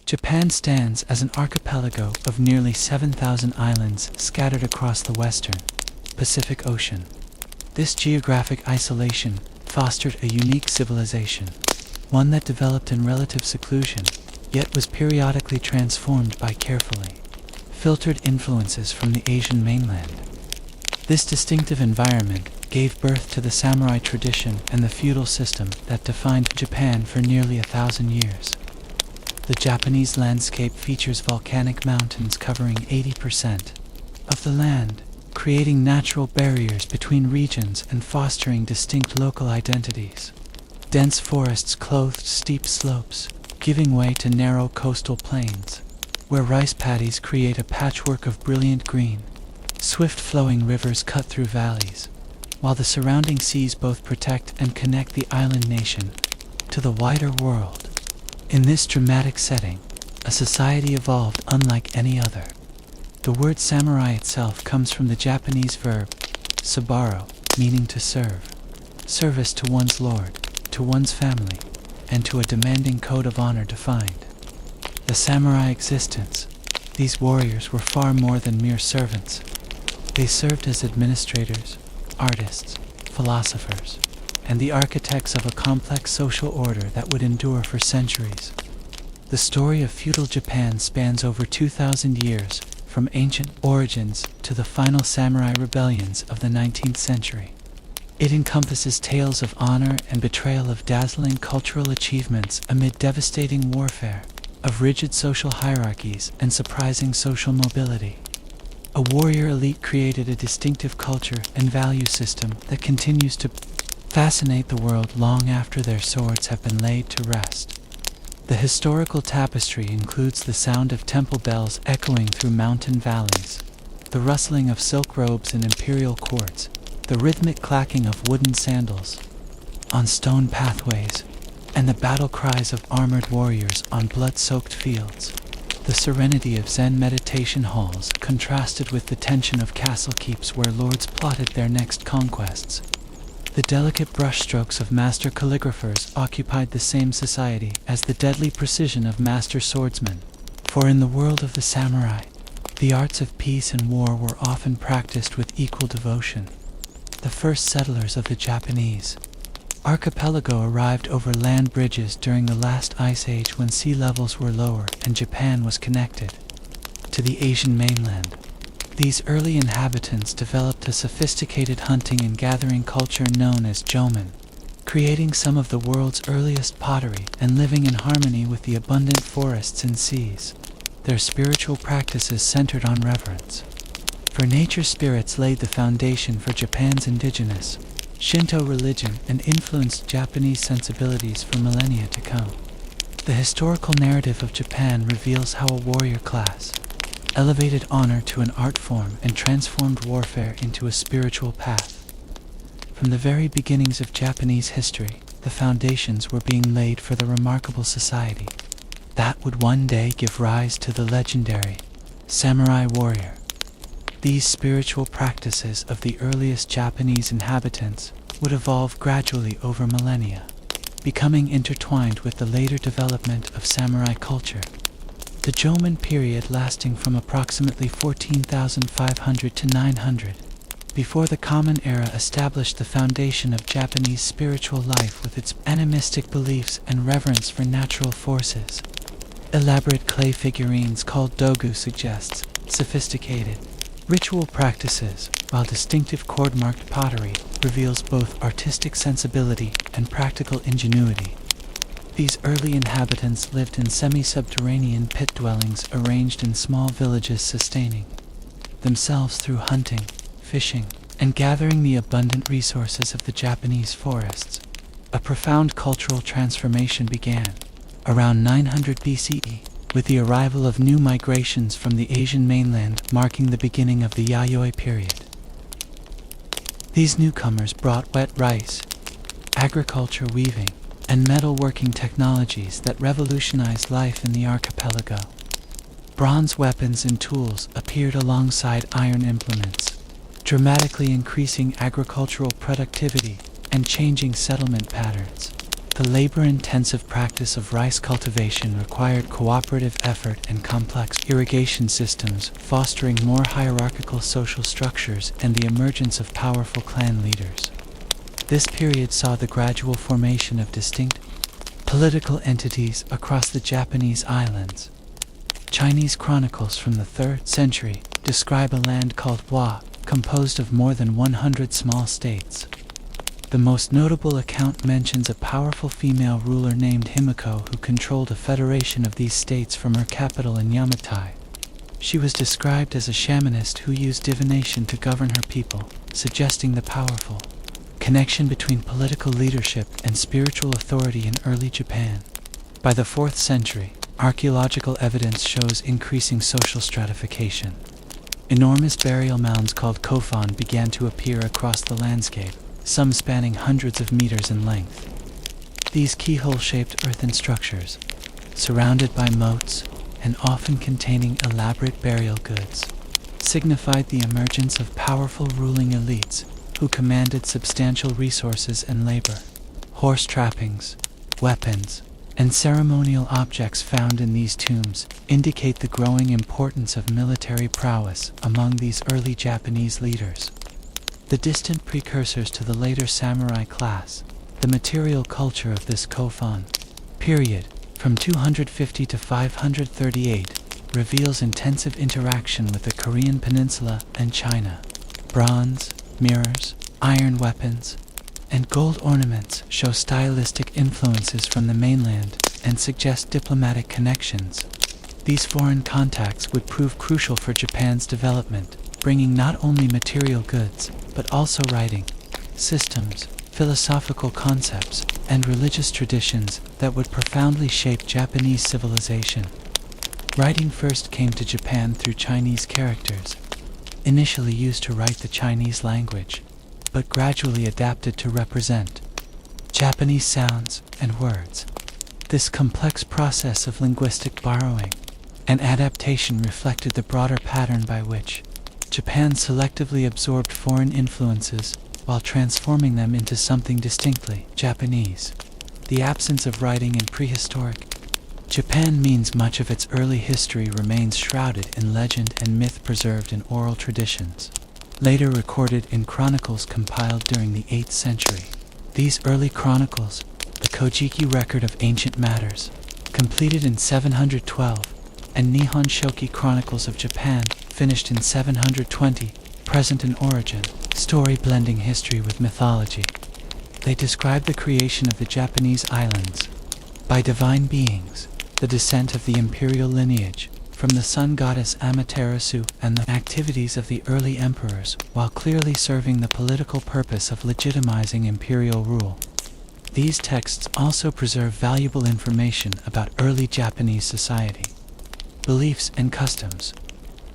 Japan stands as an archipelago of nearly 7,000 islands scattered across the western Pacific Ocean. This geographic isolation fostered a unique civilization, one that developed in relative seclusion, yet was periodically transformed by carefully filtered influences from the Asian mainland. This distinctive environment gave birth to the samurai tradition and the feudal system that defined Japan for nearly 1,000 years. The Japanese landscape features volcanic mountains covering 80% of the land, creating natural barriers between regions and fostering distinct local identities. Dense forests clothed steep slopes, giving way to narrow coastal plains, where rice paddies create a patchwork of brilliant green. Swift flowing rivers cut through valleys, while the surrounding seas both protect and connect the island nation to the wider world. In this dramatic setting, a society evolved unlike any other. The word samurai itself comes from the Japanese verb sabaro, meaning to serve. Service to one's lord, to one's family, and to a demanding code of honor defined. The samurai existence, these warriors were far more than mere servants. They served as administrators, artists, philosophers, and the architects of a complex social order that would endure for centuries. The story of feudal Japan spans over 2,000 years, from ancient origins to the final samurai rebellions of the 19th century. It encompasses tales of honor and betrayal, of dazzling cultural achievements amid devastating warfare, of rigid social hierarchies and surprising social mobility. A warrior elite created a distinctive culture and value system that continues to fascinate the world long after their swords have been laid to rest. The historical tapestry includes the sound of temple bells echoing through mountain valleys, the rustling of silk robes in imperial courts, the rhythmic clacking of wooden sandals on stone pathways, and the battle cries of armored warriors on blood-soaked fields. The serenity of Zen meditation halls contrasted with the tension of castle keeps where lords plotted their next conquests. The delicate brushstrokes of master calligraphers occupied the same society as the deadly precision of master swordsmen. For in the world of the samurai, the arts of peace and war were often practiced with equal devotion. The first settlers of the Japanese archipelago arrived over land bridges during the last ice age, when sea levels were lower and Japan was connected to the Asian mainland. These early inhabitants developed a sophisticated hunting and gathering culture known as jomen, creating some of the world's earliest pottery and living in harmony with the abundant forests and seas. Their spiritual practices centered on reverence for nature spirits laid the foundation for Japan's indigenous Shinto religion and influenced Japanese sensibilities for millennia to come. The historical narrative of Japan reveals how a warrior class elevated honor to an art form and transformed warfare into a spiritual path. From the very beginnings of Japanese history, the foundations were being laid for the remarkable society that would one day give rise to the legendary samurai warrior. These spiritual practices of the earliest Japanese inhabitants would evolve gradually over millennia, becoming intertwined with the later development of samurai culture. The Jomen period, lasting from approximately 14,500 to 900, before the Common Era, established the foundation of Japanese spiritual life with its animistic beliefs and reverence for natural forces. Elaborate clay figurines called dogu suggests sophisticated ritual practices, while distinctive cord-marked pottery reveals both artistic sensibility and practical ingenuity. These early inhabitants lived in semi-subterranean pit dwellings arranged in small villages, sustaining themselves through hunting, fishing, and gathering the abundant resources of the Japanese forests. A profound cultural transformation began around 900 BCE, with the arrival of new migrations from the Asian mainland, marking the beginning of the Yayoi period. These newcomers brought wet rice, agriculture, weaving, and metalworking technologies that revolutionized life in the archipelago. Bronze weapons and tools appeared alongside iron implements, dramatically increasing agricultural productivity and changing settlement patterns. The labor-intensive practice of rice cultivation required cooperative effort and complex irrigation systems, fostering more hierarchical social structures and the emergence of powerful clan leaders. This period saw the gradual formation of distinct political entities across the Japanese islands. Chinese chronicles from the 3rd century describe a land called Hua, composed of more than 100 small states. The most notable account mentions a powerful female ruler named Himiko who controlled a federation of these states from her capital in Yamatai. She was described as a shamanist who used divination to govern her people, suggesting the powerful connection between political leadership and spiritual authority in early Japan. By the 4th century, archaeological evidence shows increasing social stratification. Enormous burial mounds called kofan began to appear across the landscape, some spanning hundreds of meters in length. These keyhole-shaped earthen structures, surrounded by moats and often containing elaborate burial goods, signified the emergence of powerful ruling elites who commanded substantial resources and labor. Horse trappings, weapons, and ceremonial objects found in these tombs indicate the growing importance of military prowess among these early Japanese leaders. The distant precursors to the later samurai class, the material culture of this Kofan period, from 250 to 538, reveals intensive interaction with the Korean peninsula and China. Bronze, mirrors, iron weapons, and gold ornaments show stylistic influences from the mainland and suggest diplomatic connections. These foreign contacts would prove crucial for Japan's development, bringing not only material goods, but also writing systems, philosophical concepts, and religious traditions that would profoundly shape Japanese civilization. Writing first came to Japan through Chinese characters, initially used to write the Chinese language, but gradually adapted to represent Japanese sounds and words. This complex process of linguistic borrowing and adaptation reflected the broader pattern by which Japan selectively absorbed foreign influences while transforming them into something distinctly Japanese. The absence of writing in prehistoric Japan means much of its early history remains shrouded in legend and myth preserved in oral traditions, later recorded in chronicles compiled during the 8th century. These early chronicles, the Kojiki record of ancient matters, completed in 712, and Nihon Shoki chronicles of Japan, finished in 720, present in origin, story blending history with mythology. They describe the creation of the Japanese islands by divine beings, the descent of the imperial lineage from the sun goddess Amaterasu, and the activities of the early emperors, while clearly serving the political purpose of legitimizing imperial rule. These texts also preserve valuable information about early Japanese society, beliefs and customs.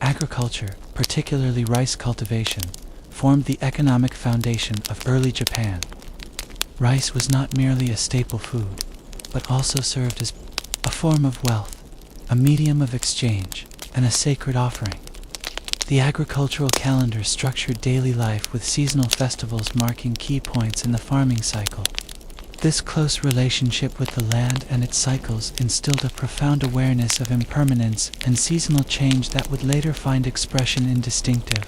Agriculture, particularly rice cultivation, formed the economic foundation of early Japan. Rice was not merely a staple food, but also served as a form of wealth, a medium of exchange, and a sacred offering. The agricultural calendar structured daily life with seasonal festivals marking key points in the farming cycle. This close relationship with the land and its cycles instilled a profound awareness of impermanence and seasonal change that would later find expression in distinctive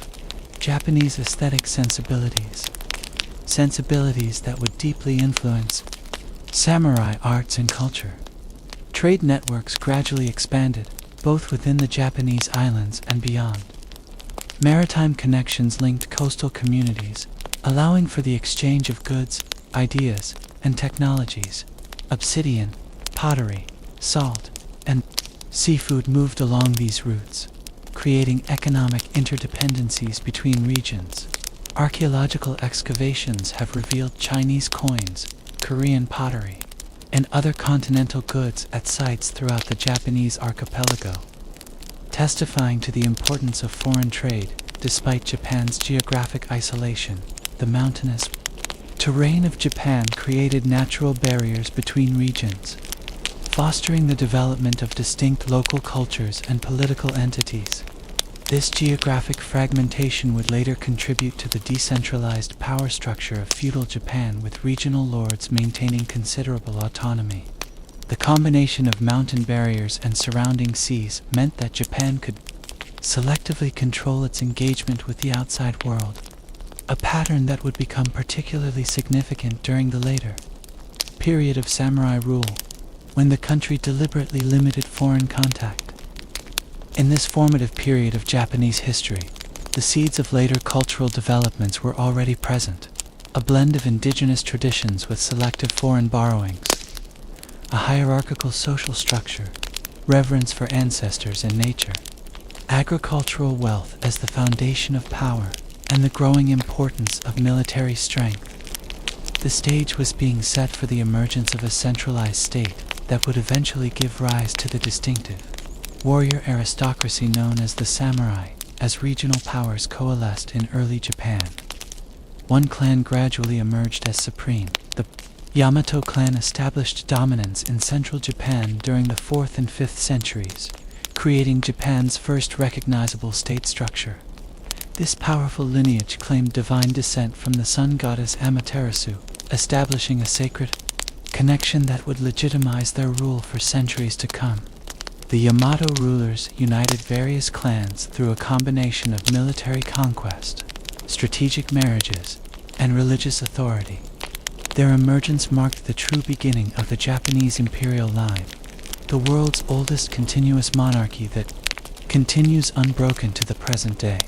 Japanese aesthetic sensibilities that would deeply influence samurai arts and culture. Trade networks gradually expanded, both within the Japanese islands and beyond. Maritime connections linked coastal communities, allowing for the exchange of goods, ideas, and technologies. Obsidian, pottery, salt, and seafood moved along these routes, creating economic interdependencies between regions. Archaeological excavations have revealed Chinese coins, Korean pottery, and other continental goods at sites throughout the Japanese archipelago, testifying to the importance of foreign trade. Despite Japan's geographic isolation, the mountainous terrain of Japan created natural barriers between regions, fostering the development of distinct local cultures and political entities. This geographic fragmentation would later contribute to the decentralized power structure of feudal Japan, with regional lords maintaining considerable autonomy. The combination of mountain barriers and surrounding seas meant that Japan could selectively control its engagement with the outside world, a pattern that would become particularly significant during the later period of samurai rule, when the country deliberately limited foreign contact. In this formative period of Japanese history, the seeds of later cultural developments were already present, a blend of indigenous traditions with selective foreign borrowings, a hierarchical social structure, reverence for ancestors and nature, agricultural wealth as the foundation of power, and the growing importance of military strength. The stage was being set for the emergence of a centralized state that would eventually give rise to the distinctive warrior aristocracy known as the samurai, as regional powers coalesced in early Japan. One clan gradually emerged as supreme. The Yamato clan established dominance in central Japan during the 4th and 5th centuries, creating Japan's first recognizable state structure. This powerful lineage claimed divine descent from the sun goddess Amaterasu, establishing a sacred connection that would legitimize their rule for centuries to come. The Yamato rulers united various clans through a combination of military conquest, strategic marriages, and religious authority. Their emergence marked the true beginning of the Japanese imperial line, the world's oldest continuous monarchy that continues unbroken to the present day.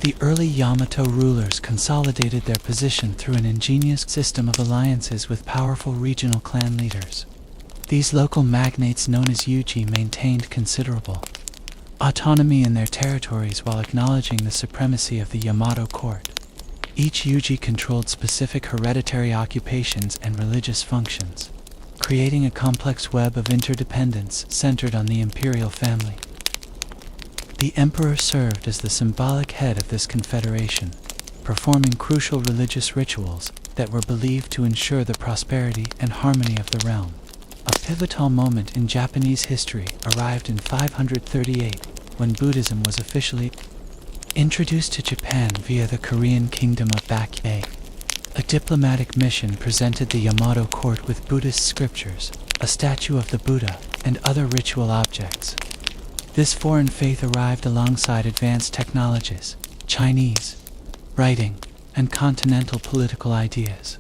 The early Yamato rulers consolidated their position through an ingenious system of alliances with powerful regional clan leaders. These local magnates, known as yuji, maintained considerable autonomy in their territories while acknowledging the supremacy of the Yamato court. Each yuji controlled specific hereditary occupations and religious functions, creating a complex web of interdependence centered on the imperial family. The emperor served as the symbolic head of this confederation, performing crucial religious rituals that were believed to ensure the prosperity and harmony of the realm. A pivotal moment in Japanese history arrived in 538, when Buddhism was officially introduced to Japan via the Korean kingdom of Baekje. A diplomatic mission presented the Yamato court with Buddhist scriptures, a statue of the Buddha, and other ritual objects. This foreign faith arrived alongside advanced technologies, Chinese writing, and continental political ideas.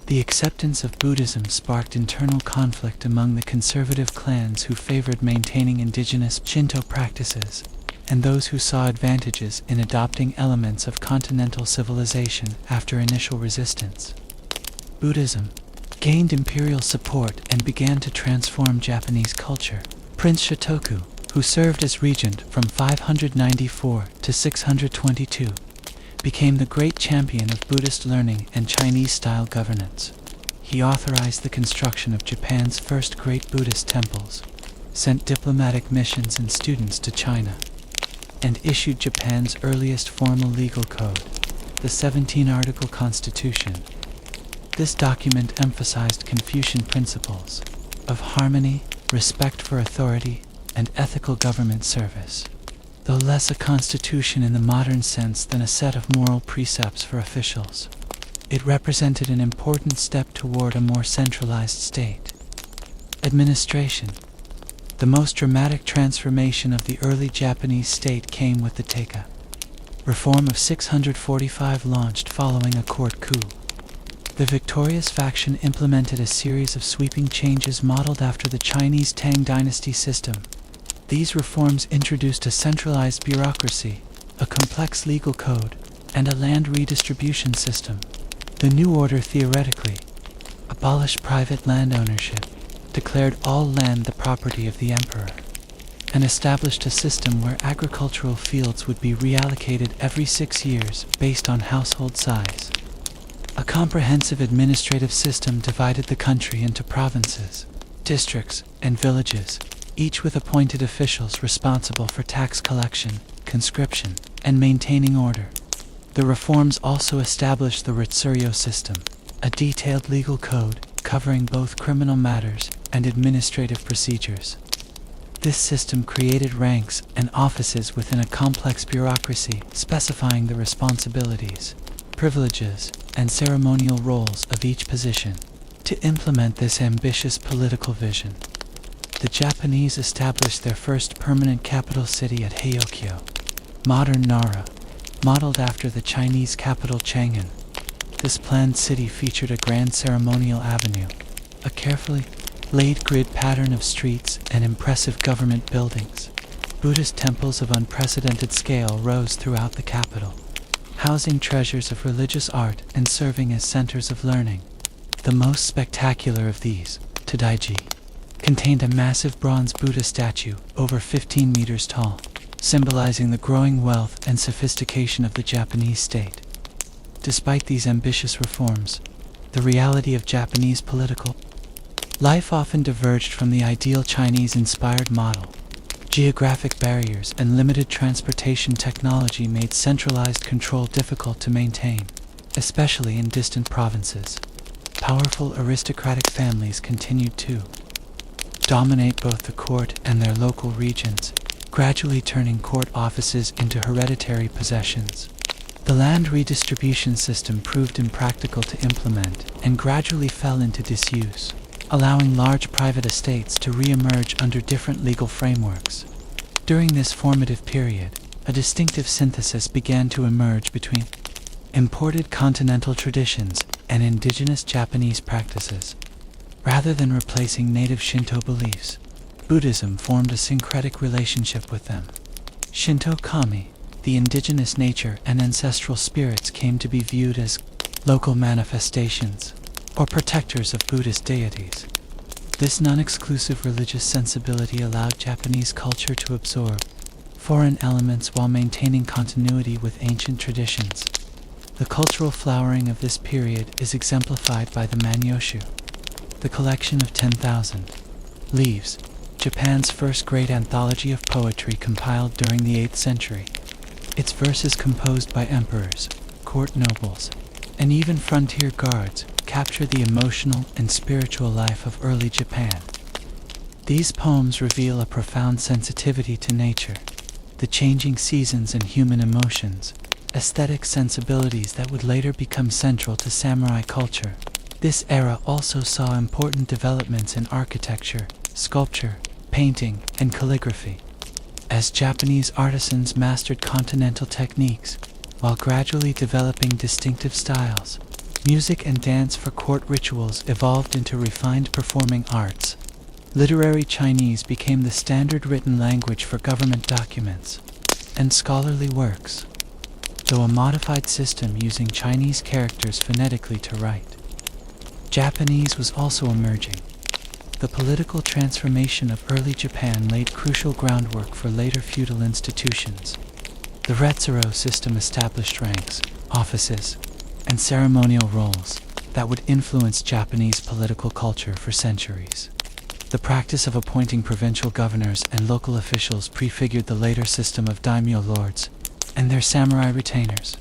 The acceptance of Buddhism sparked internal conflict among the conservative clans who favored maintaining indigenous Shinto practices, and those who saw advantages in adopting elements of continental civilization after initial resistance. Buddhism gained imperial support and began to transform Japanese culture. Prince Shotoku, who served as regent from 594 to 622, became the great champion of Buddhist learning and Chinese-style governance. He authorized the construction of Japan's first great Buddhist temples, sent diplomatic missions and students to China, and issued Japan's earliest formal legal code, the 17-article Constitution. This document emphasized Confucian principles of harmony, respect for authority, and ethical government service. Though less a constitution in the modern sense than a set of moral precepts for officials, it represented an important step toward a more centralized state. Administration. The most dramatic transformation of the early Japanese state came with the Taika reform of 645, launched following a court coup. The victorious faction implemented a series of sweeping changes modeled after the Chinese Tang dynasty system. These reforms introduced a centralized bureaucracy, a complex legal code, and a land redistribution system. The new order theoretically abolished private land ownership, declared all land the property of the emperor, and established a system where agricultural fields would be reallocated every 6 years based on household size. A comprehensive administrative system divided the country into provinces, districts, and villages, each with appointed officials responsible for tax collection, conscription, and maintaining order. The reforms also established the Ritsuryo system, a detailed legal code covering both criminal matters and administrative procedures. This system created ranks and offices within a complex bureaucracy, specifying the responsibilities, privileges, and ceremonial roles of each position. To implement this ambitious political vision, the Japanese established their first permanent capital city at Heiokyo, modern Nara, modeled after the Chinese capital Chang'an. This planned city featured a grand ceremonial avenue, a carefully laid grid pattern of streets, and impressive government buildings. Buddhist temples of unprecedented scale rose throughout the capital, housing treasures of religious art and serving as centers of learning. The most spectacular of these, Tadaiji, contained a massive bronze Buddha statue over 15 meters tall, symbolizing the growing wealth and sophistication of the Japanese state. Despite these ambitious reforms, the reality of Japanese political life often diverged from the ideal Chinese-inspired model. Geographic barriers and limited transportation technology made centralized control difficult to maintain, especially in distant provinces. Powerful aristocratic families continued to dominate both the court and their local regions, gradually turning court offices into hereditary possessions. The land redistribution system proved impractical to implement and gradually fell into disuse, allowing large private estates to re-emerge under different legal frameworks. During this formative period, a distinctive synthesis began to emerge between imported continental traditions and indigenous Japanese practices. Rather than replacing native Shinto beliefs, Buddhism formed a syncretic relationship with them. Shinto kami, the indigenous nature and ancestral spirits, came to be viewed as local manifestations or protectors of Buddhist deities. This non-exclusive religious sensibility allowed Japanese culture to absorb foreign elements while maintaining continuity with ancient traditions. The cultural flowering of this period is exemplified by the Manyoshu, the collection of 10,000 leaves, Japan's first great anthology of poetry compiled during the 8th century. Its verses, composed by emperors, court nobles, and even frontier guards, capture the emotional and spiritual life of early Japan. These poems reveal a profound sensitivity to nature, the changing seasons and human emotions, aesthetic sensibilities that would later become central to samurai culture. This era also saw important developments in architecture, sculpture, painting, and calligraphy, as Japanese artisans mastered continental techniques while gradually developing distinctive styles. Music and dance for court rituals evolved into refined performing arts. Literary Chinese became the standard written language for government documents and scholarly works, though a modified system using Chinese characters phonetically to write. Japanese was also emerging. The political transformation of early Japan laid crucial groundwork for later feudal institutions. The Retsuro system established ranks, offices, and ceremonial roles that would influence Japanese political culture for centuries. The practice of appointing provincial governors and local officials prefigured the later system of daimyo lords and their samurai retainers.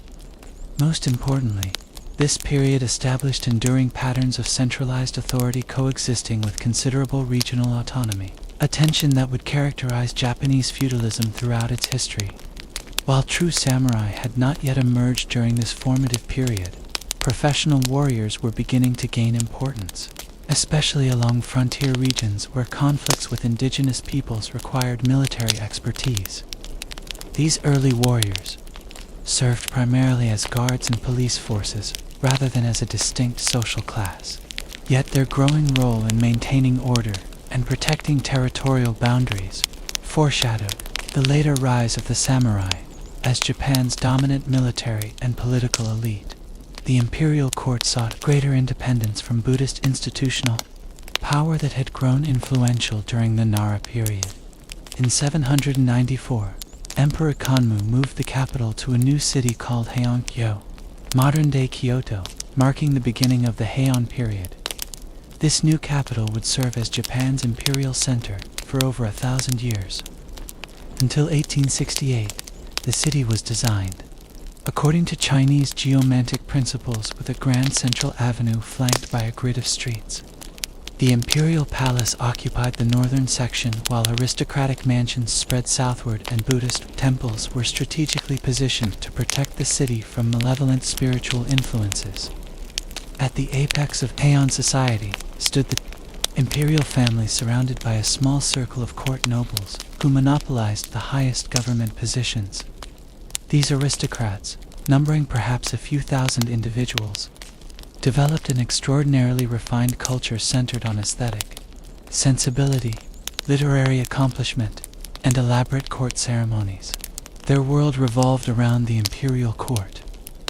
Most importantly, this period established enduring patterns of centralized authority coexisting with considerable regional autonomy, a tension that would characterize Japanese feudalism throughout its history. While true samurai had not yet emerged during this formative period, professional warriors were beginning to gain importance, especially along frontier regions where conflicts with indigenous peoples required military expertise. These early warriors served primarily as guards and police forces rather than as a distinct social class. Yet their growing role in maintaining order and protecting territorial boundaries foreshadowed the later rise of the samurai as Japan's dominant military and political elite. The imperial court sought greater independence from Buddhist institutional power that had grown influential during the Nara period. In 794, Emperor Kanmu moved the capital to a new city called Heian-kyo, modern-day Kyoto, marking the beginning of the Heian period. This new capital would serve as Japan's imperial center for over 1,000 years. Until 1868, the city was designed according to Chinese geomantic principles with a grand central avenue flanked by a grid of streets. The imperial palace occupied the northern section, while aristocratic mansions spread southward, and Buddhist temples were strategically positioned to protect the city from malevolent spiritual influences. At the apex of Heian society stood the imperial family, surrounded by a small circle of court nobles who monopolized the highest government positions. These aristocrats, numbering perhaps a few thousand individuals, developed an extraordinarily refined culture centered on aesthetic sensibility, literary accomplishment, and elaborate court ceremonies. Their world revolved around the imperial court,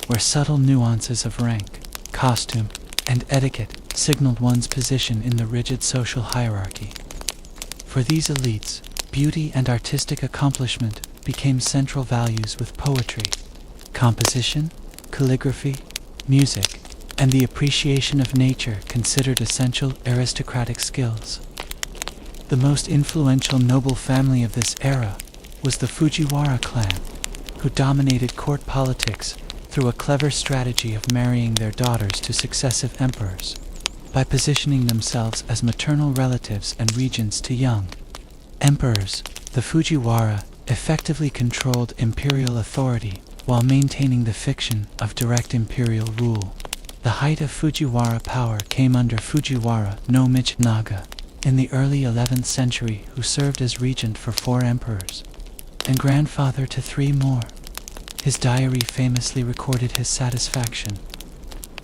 where subtle nuances of rank, costume, and etiquette signaled one's position in the rigid social hierarchy. For these elites, beauty and artistic accomplishment became central values, with poetry, composition, calligraphy, music, and the appreciation of nature considered essential aristocratic skills. The most influential noble family of this era was the Fujiwara clan, who dominated court politics through a clever strategy of marrying their daughters to successive emperors, by positioning themselves as maternal relatives and regents to young emperors. The Fujiwara effectively controlled imperial authority while maintaining the fiction of direct imperial rule. The height of Fujiwara power came under Fujiwara no Michinaga in the early 11th century, who served as regent for 4 emperors and grandfather to 3 more. His diary famously recorded his satisfaction.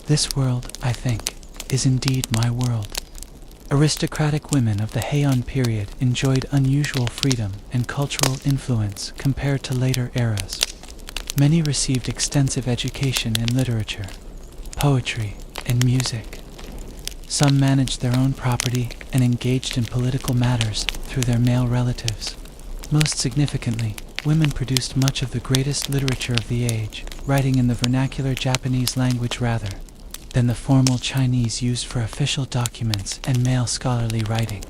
"This world, I think, is indeed my world." Aristocratic women of the Heian period enjoyed unusual freedom and cultural influence compared to later eras. Many received extensive education in literature, poetry, and music. Some managed their own property and engaged in political matters through their male relatives. Most significantly, women produced much of the greatest literature of the age, writing in the vernacular Japanese language rather than the formal Chinese used for official documents and male scholarly writing.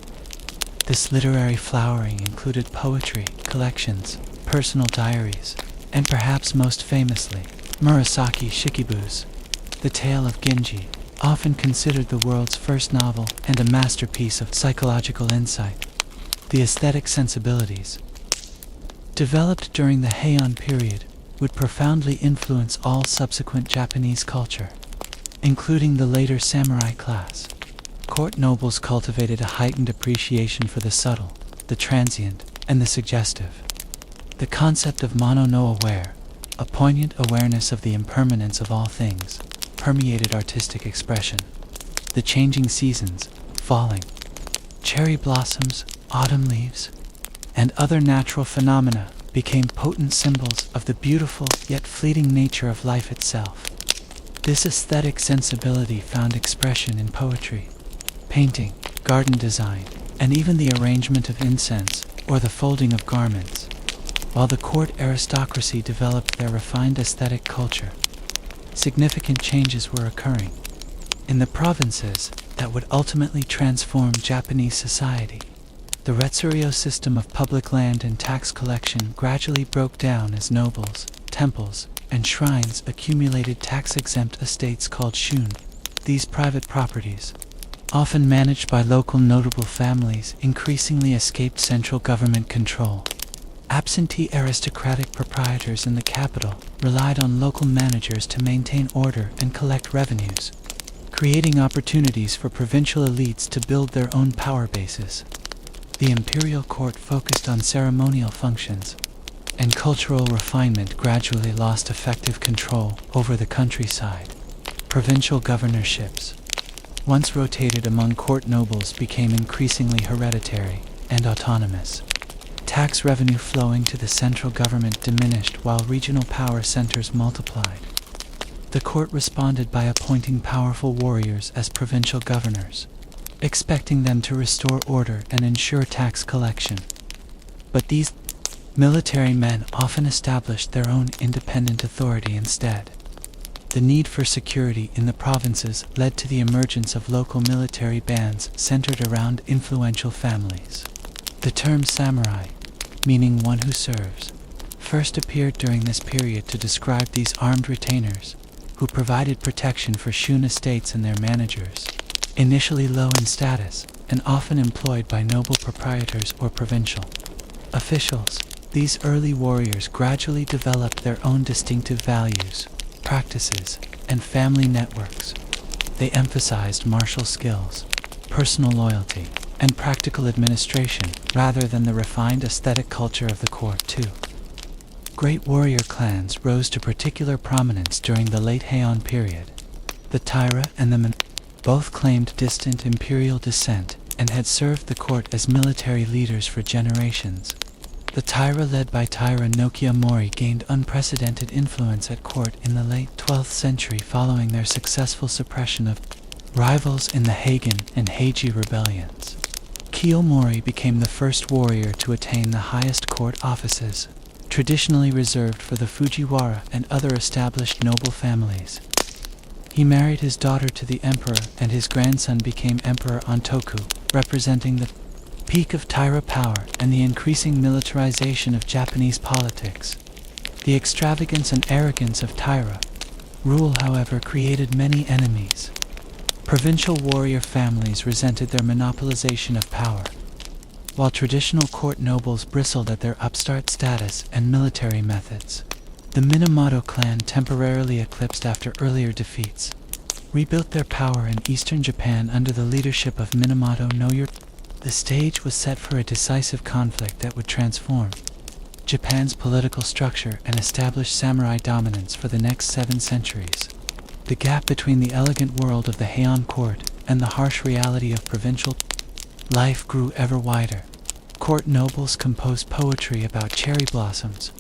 This literary flowering included poetry, collections, personal diaries, and perhaps most famously, Murasaki Shikibu's The Tale of Genji, often considered the world's first novel and a masterpiece of psychological insight. The aesthetic sensibilities developed during the Heian period would profoundly influence all subsequent Japanese culture, including the later samurai class. Court nobles cultivated a heightened appreciation for the subtle, the transient, and the suggestive. The concept of mono no aware, a poignant awareness of the impermanence of all things, permeated artistic expression. The changing seasons, falling cherry blossoms, autumn leaves, and other natural phenomena became potent symbols of the beautiful yet fleeting nature of life itself. This aesthetic sensibility found expression in poetry, painting, garden design, and even the arrangement of incense or the folding of garments. While the court aristocracy developed their refined aesthetic culture, significant changes were occurring in the provinces that would ultimately transform Japanese society. The retsuryo system of public land and tax collection gradually broke down as nobles, temples, and shrines accumulated tax-exempt estates called shun. These private properties, often managed by local notable families, increasingly escaped central government control. Absentee aristocratic proprietors in the capital relied on local managers to maintain order and collect revenues, creating opportunities for provincial elites to build their own power bases. The imperial court focused on ceremonial functions, and cultural refinement gradually lost effective control over the countryside. Provincial governorships, once rotated among court nobles, became increasingly hereditary and autonomous. Tax revenue flowing to the central government diminished while regional power centers multiplied. The court responded by appointing powerful warriors as provincial governors, expecting them to restore order and ensure tax collection. But these military men often established their own independent authority instead. The need for security in the provinces led to the emergence of local military bands centered around influential families. The term samurai, meaning one who serves, first appeared during this period to describe these armed retainers who provided protection for shun estates and their managers. Initially low in status, and often employed by noble proprietors or provincial officials, these early warriors gradually developed their own distinctive values, practices, and family networks. They emphasized martial skills, personal loyalty, and practical administration rather than the refined aesthetic culture of the court too. Great warrior clans rose to particular prominence during the late Heian period. The Taira and the both claimed distant imperial descent and had served the court as military leaders for generations. The Taira led by Taira no Kiyomori gained unprecedented influence at court in the late 12th century following their successful suppression of rivals in the Heian and Heiji rebellions. Kiyomori became the first warrior to attain the highest court offices, traditionally reserved for the Fujiwara and other established noble families. He married his daughter to the emperor, and his grandson became Emperor Ontoku, representing the peak of Taira power and the increasing militarization of Japanese politics. The extravagance and arrogance of Taira rule, however, created many enemies. Provincial warrior families resented their monopolization of power, while traditional court nobles bristled at their upstart status and military methods. The Minamoto clan, temporarily eclipsed after earlier defeats, rebuilt their power in eastern Japan under the leadership of Minamoto no Yoritomo. The stage was set for a decisive conflict that would transform Japan's political structure and establish samurai dominance for the next 7 centuries. The gap between the elegant world of the Heian court and the harsh reality of provincial life grew ever wider. Court nobles composed poetry about cherry blossoms,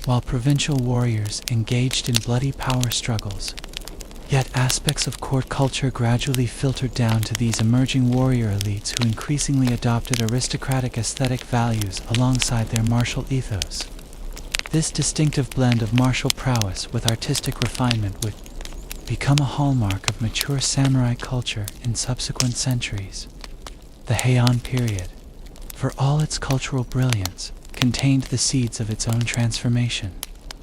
while provincial warriors engaged in bloody power struggles. Yet aspects of court culture gradually filtered down to these emerging warrior elites who increasingly adopted aristocratic aesthetic values alongside their martial ethos. This distinctive blend of martial prowess with artistic refinement would become a hallmark of mature samurai culture in subsequent centuries. The Heian period, for all its cultural brilliance, contained the seeds of its own transformation.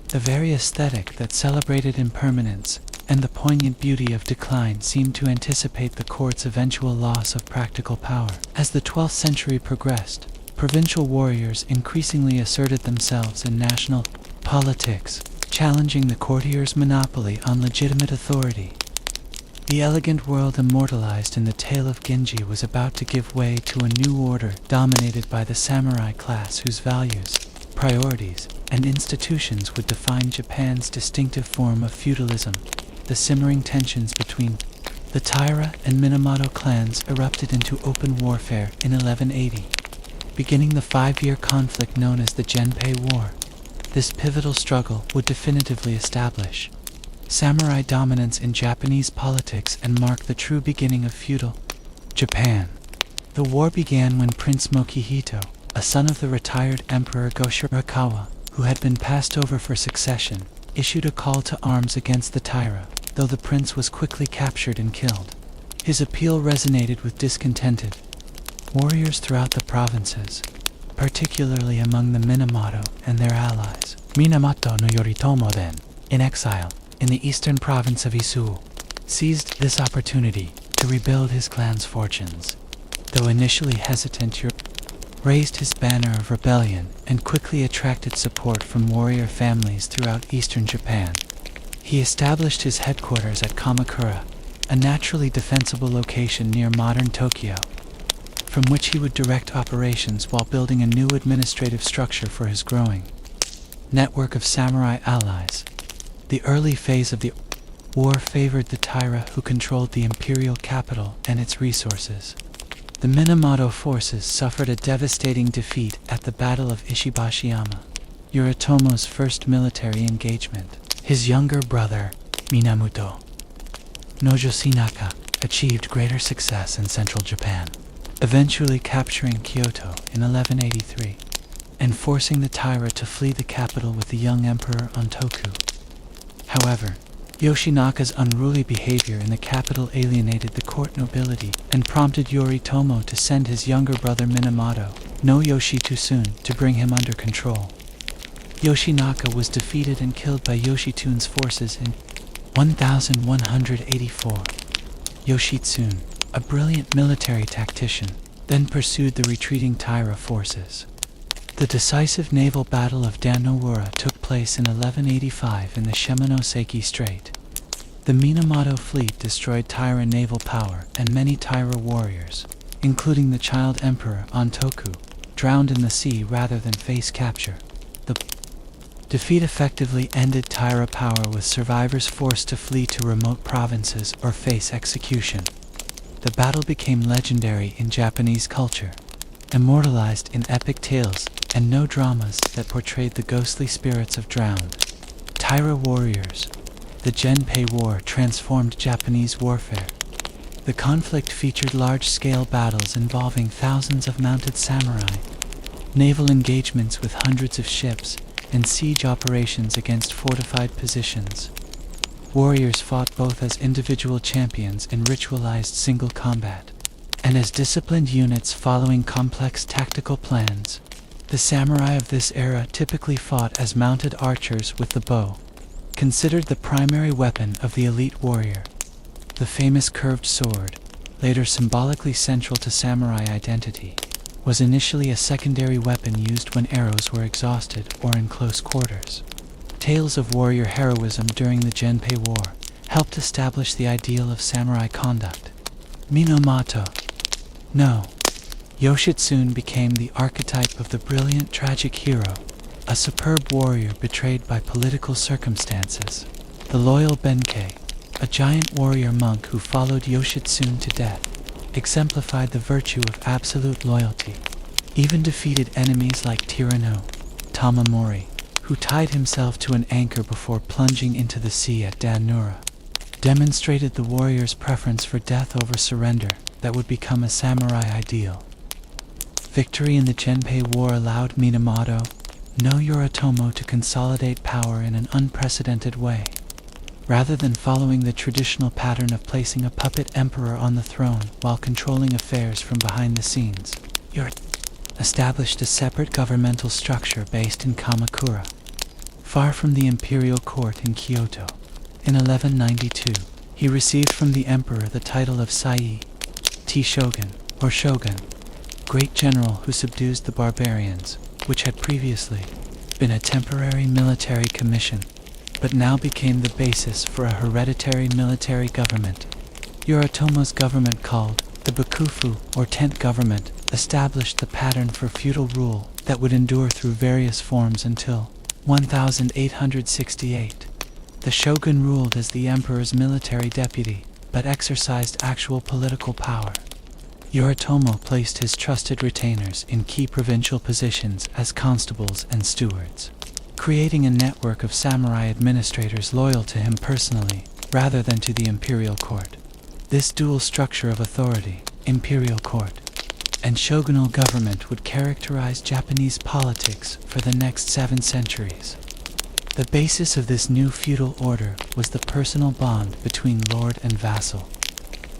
The very aesthetic that celebrated impermanence and the poignant beauty of decline seemed to anticipate the court's eventual loss of practical power. As the 12th century progressed, provincial warriors increasingly asserted themselves in national politics, challenging the courtiers' monopoly on legitimate authority. The elegant world immortalized in the tale of Genji was about to give way to a new order dominated by the samurai class whose values, priorities, and institutions would define Japan's distinctive form of feudalism. The simmering tensions between the Taira and Minamoto clans erupted into open warfare in 1180, beginning the 5-year conflict known as the Genpei War. This pivotal struggle would definitively establish samurai dominance in Japanese politics and mark the true beginning of feudal Japan. The war began when Prince Mokihito, a son of the retired Emperor Go-Shirakawa, who had been passed over for succession, issued a call to arms against the Taira, though the prince was quickly captured and killed. His appeal resonated with discontented warriors throughout the provinces, particularly among the Minamoto and their allies. Minamoto no Yoritomo then, in exile in the eastern province of Izu, seized this opportunity to rebuild his clan's fortunes. Though initially hesitant, raised his banner of rebellion and quickly attracted support from warrior families throughout eastern Japan. He established his headquarters at Kamakura, a naturally defensible location near modern Tokyo, from which he would direct operations while building a new administrative structure for his growing network of samurai allies. The early phase of the war favored the Taira, who controlled the imperial capital and its resources. The Minamoto forces suffered a devastating defeat at the Battle of Ishibashiyama, Yoritomo's first military engagement. His younger brother, Minamoto no Yoshinaka, achieved greater success in central Japan, eventually capturing Kyoto in 1183 and forcing the Taira to flee the capital with the young Emperor Ontoku. However, Yoshinaka's unruly behavior in the capital alienated the court nobility and prompted Yoritomo to send his younger brother Minamoto no Yoshitsune to bring him under control. Yoshinaka was defeated and killed by Yoshitsune's forces in 1184. Yoshitsune, a brilliant military tactician, then pursued the retreating Taira forces. The decisive naval battle of Dan-no-Ura took place in 1185 in the Shimonoseki Strait. The Minamoto fleet destroyed Taira naval power, and many Taira warriors, including the child emperor Ontoku, drowned in the sea rather than face capture. The defeat effectively ended Taira power, with survivors forced to flee to remote provinces or face execution. The battle became legendary in Japanese culture, immortalized in epic tales and no dramas that portrayed the ghostly spirits of drowned Taira warriors. The Genpei War transformed Japanese warfare. The conflict featured large-scale battles involving thousands of mounted samurai, naval engagements with hundreds of ships, and siege operations against fortified positions. Warriors fought both as individual champions in ritualized single combat, and as disciplined units following complex tactical plans. The samurai of this era typically fought as mounted archers with the bow, considered the primary weapon of the elite warrior. The famous curved sword, later symbolically central to samurai identity, was initially a secondary weapon used when arrows were exhausted or in close quarters. Tales of warrior heroism during the Genpei War helped establish the ideal of samurai conduct. Minamoto no Yoshitsune became the archetype of the brilliant tragic hero, a superb warrior betrayed by political circumstances. The loyal Benkei, a giant warrior monk who followed Yoshitsune to death, exemplified the virtue of absolute loyalty, even defeated enemies like Tyranno Tamamori, who tied himself to an anchor before plunging into the sea at Dan-no-Ura, demonstrated the warrior's preference for death over surrender that would become a samurai ideal. Victory in the Genpei War allowed Minamoto no Yoritomo to consolidate power in an unprecedented way. Rather than following the traditional pattern of placing a puppet emperor on the throne while controlling affairs from behind the scenes, Yoritomo established a separate governmental structure based in Kamakura, far from the imperial court in Kyoto. In 1192, he received from the emperor the title of Sai Shogun, or Shogun, great general who subdues the barbarians, which had previously been a temporary military commission, but now became the basis for a hereditary military government. Yoritomo's government, called the Bakufu, or tent government, established the pattern for feudal rule that would endure through various forms until 1868. The shogun ruled as the emperor's military deputy, but exercised actual political power. Yoritomo placed his trusted retainers in key provincial positions as constables and stewards, creating a network of samurai administrators loyal to him personally, rather than to the imperial court. This dual structure of authority, imperial court and shogunal government, would characterize Japanese politics for the next 7 centuries. The basis of this new feudal order was the personal bond between lord and vassal.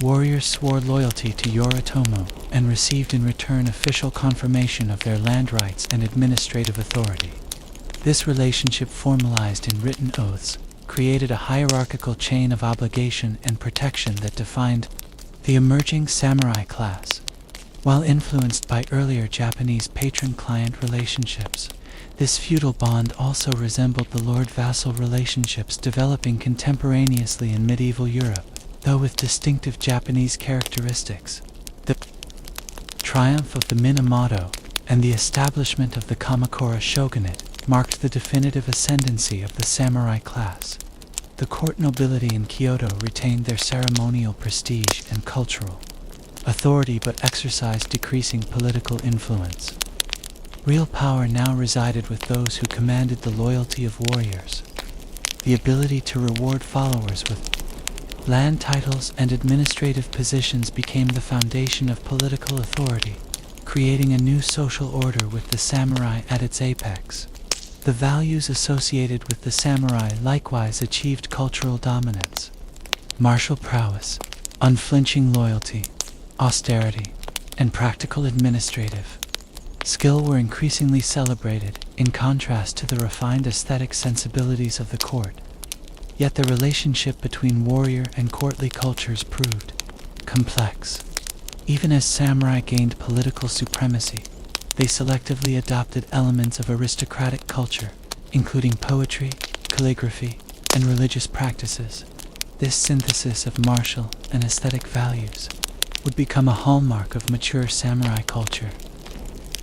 Warriors swore loyalty to Yoritomo and received in return official confirmation of their land rights and administrative authority. This relationship, formalized in written oaths, created a hierarchical chain of obligation and protection that defined the emerging samurai class. While influenced by earlier Japanese patron-client relationships, this feudal bond also resembled the lord-vassal relationships developing contemporaneously in medieval Europe, though with distinctive Japanese characteristics. The triumph of the Minamoto and the establishment of the Kamakura shogunate marked the definitive ascendancy of the samurai class. The court nobility in Kyoto retained their ceremonial prestige and cultural authority, but exercised decreasing political influence. Real power now resided with those who commanded the loyalty of warriors. The ability to reward followers with land titles and administrative positions became the foundation of political authority, creating a new social order with the samurai at its apex. The values associated with the samurai likewise achieved cultural dominance. Martial prowess, unflinching loyalty, austerity, and practical administrative skill were increasingly celebrated, in contrast to the refined aesthetic sensibilities of the court. Yet the relationship between warrior and courtly cultures proved complex. Even as samurai gained political supremacy, they selectively adopted elements of aristocratic culture, including poetry, calligraphy, and religious practices. This synthesis of martial and aesthetic values would become a hallmark of mature samurai culture.